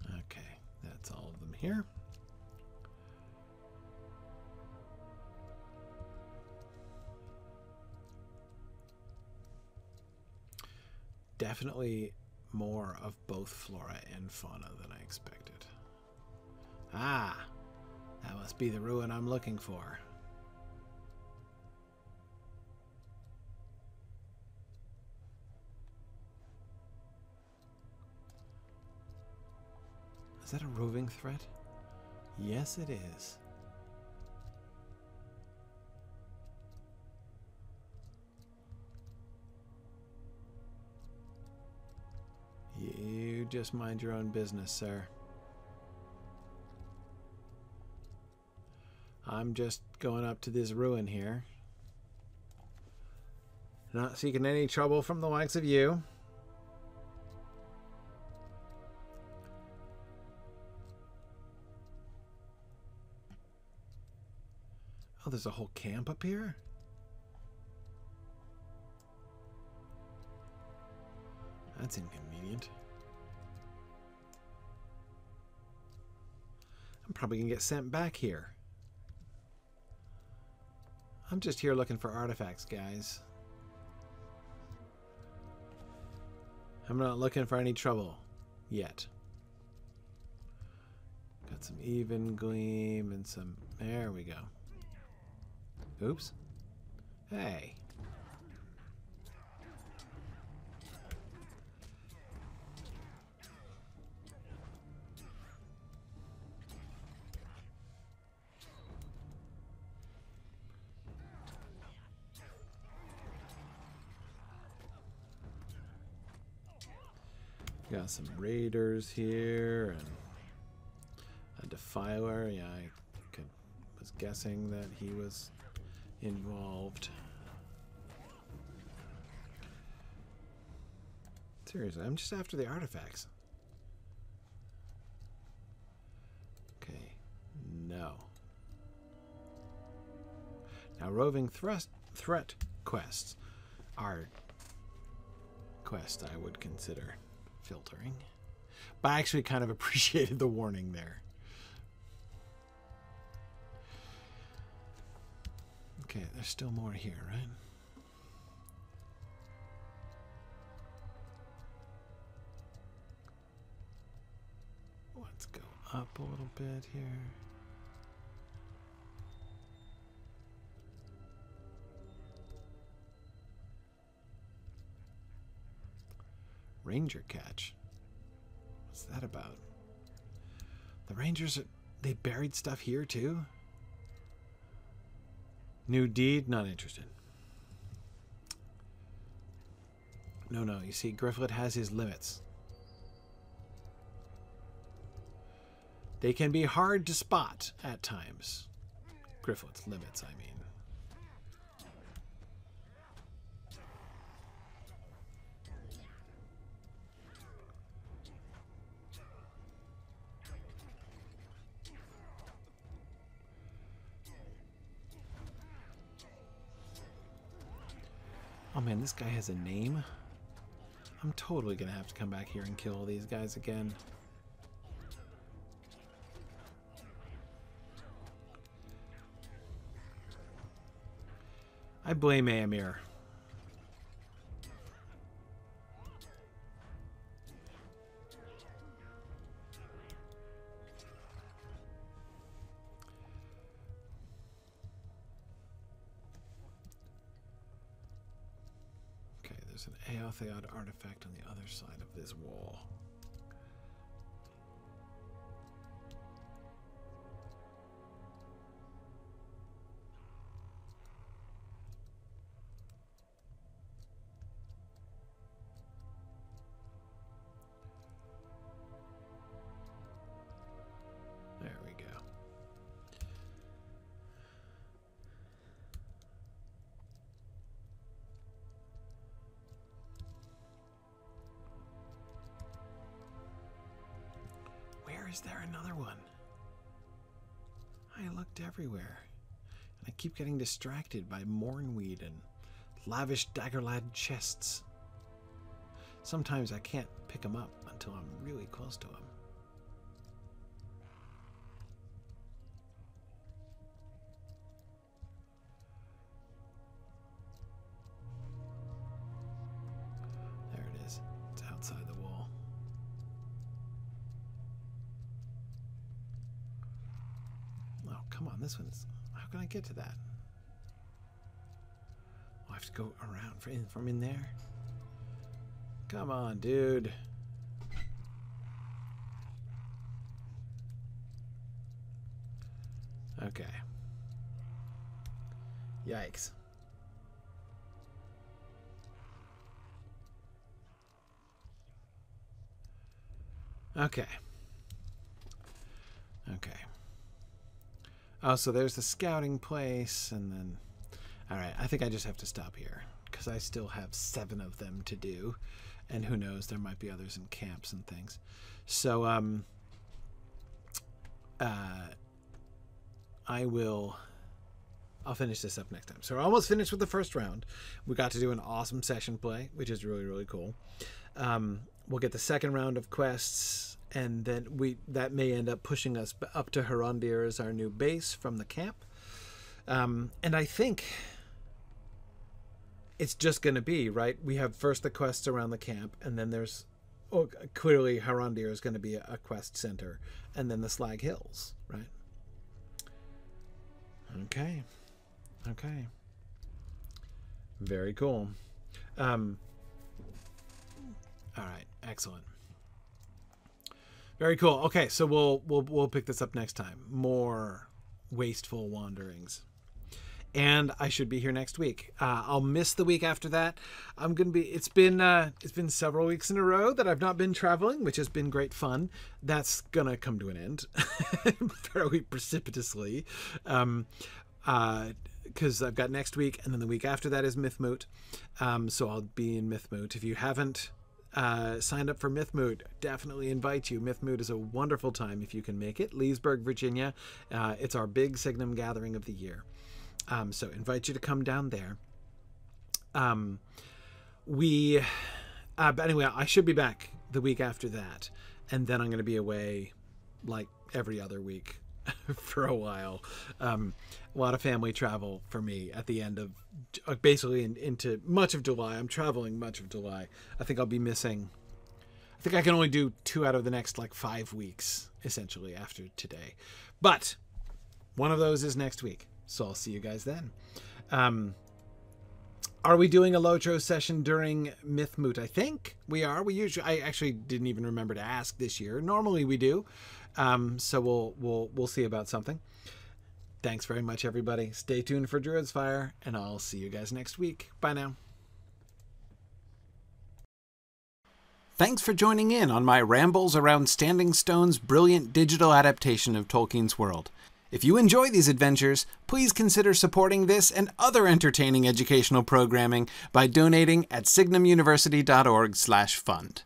Okay, that's all of them here. Definitely more of both flora and fauna than I expected. Ah, that must be the ruin I'm looking for. Is that a roving threat? Yes, it is. You just mind your own business, sir. I'm just going up to this ruin here. Not seeking any trouble from the likes of you. Oh, there's a whole camp up here? That's inconvenient. I'm probably gonna get sent back here. I'm just here looking for artifacts, guys. I'm not looking for any trouble yet. Got some even gleam and some... There we go. Oops. Hey. Got some raiders here and a defiler. Yeah, I was guessing that he was involved. Seriously, I'm just after the artifacts. Okay, no. Now, roving threat quests are quests I would consider filtering, but I actually kind of appreciated the warning there. Okay, there's still more here, right? Let's go up a little bit here. Ranger catch. What's that about? The Rangers, they buried stuff here too? New deed? Not interested. No, you see, Gryfflet has his limits. They can be hard to spot at times. Gryfflet's limits, I mean. Oh man, this guy has a name. I'm totally gonna have to come back here and kill all these guys again. I blame Éomer. Okay, there's an Éotheod artifact on the other side of this wall. There we go. Where is there another one? I looked everywhere, and I keep getting distracted by Mornweed and lavish Dagorlad chests. Sometimes I can't pick them up until I'm really close to them. There it is. It's outside the wall. Oh, come on. This one's... How can I get to that? Oh, I have to go around from in there? Come on, dude. Okay. Yikes. Okay. Okay. Oh, so there's the scouting place, and then... Alright, I think I just have to stop here, because I still have 7 of them to do, and who knows, there might be others in camps and things. So, I'll finish this up next time. So we're almost finished with the first round. We got to do an awesome session play, which is really, really cool. We'll get the second round of quests, and then that may end up pushing us up to Horondir as our new base from the camp. And I think it's just going to be, right? We have first the quests around the camp, and then there's... Oh, clearly Horondir is going to be a quest center, and then the Slag Hills, right? Okay. Okay. Very cool. All right. Excellent. Very cool. Okay, so we'll pick this up next time. More Wasteful Wanderings. And I should be here next week. I'll miss the week after that. I'm gonna be. It's been several weeks in a row that I've not been traveling, which has been great fun. That's gonna come to an end fairly precipitously, because I've got next week, and then the week after that is Mythmoot. So I'll be in Mythmoot. If you haven't signed up for Mythmoot, definitely invite you. Mythmoot is a wonderful time if you can make it. Leesburg, Virginia. It's our big Signum gathering of the year. So invite you to come down there. But anyway, I should be back the week after that, and then I'm going to be away like every other week for a while. A lot of family travel for me at the end of basically into much of July. I'm traveling much of July. I think I'll be missing. I think I can only do 2 out of the next like 5 weeks essentially after today, but one of those is next week. So I'll see you guys then. Are we doing a Lotro session during Myth Moot? I think we are. I actually didn't even remember to ask this year. Normally we do. So we'll see about something. Thanks very much, everybody. Stay tuned for Druid's Fire, and I'll see you guys next week. Bye now. Thanks for joining in on my rambles around Standing Stone's brilliant digital adaptation of Tolkien's world. If you enjoy these adventures, please consider supporting this and other entertaining educational programming by donating at signumuniversity.org/fund.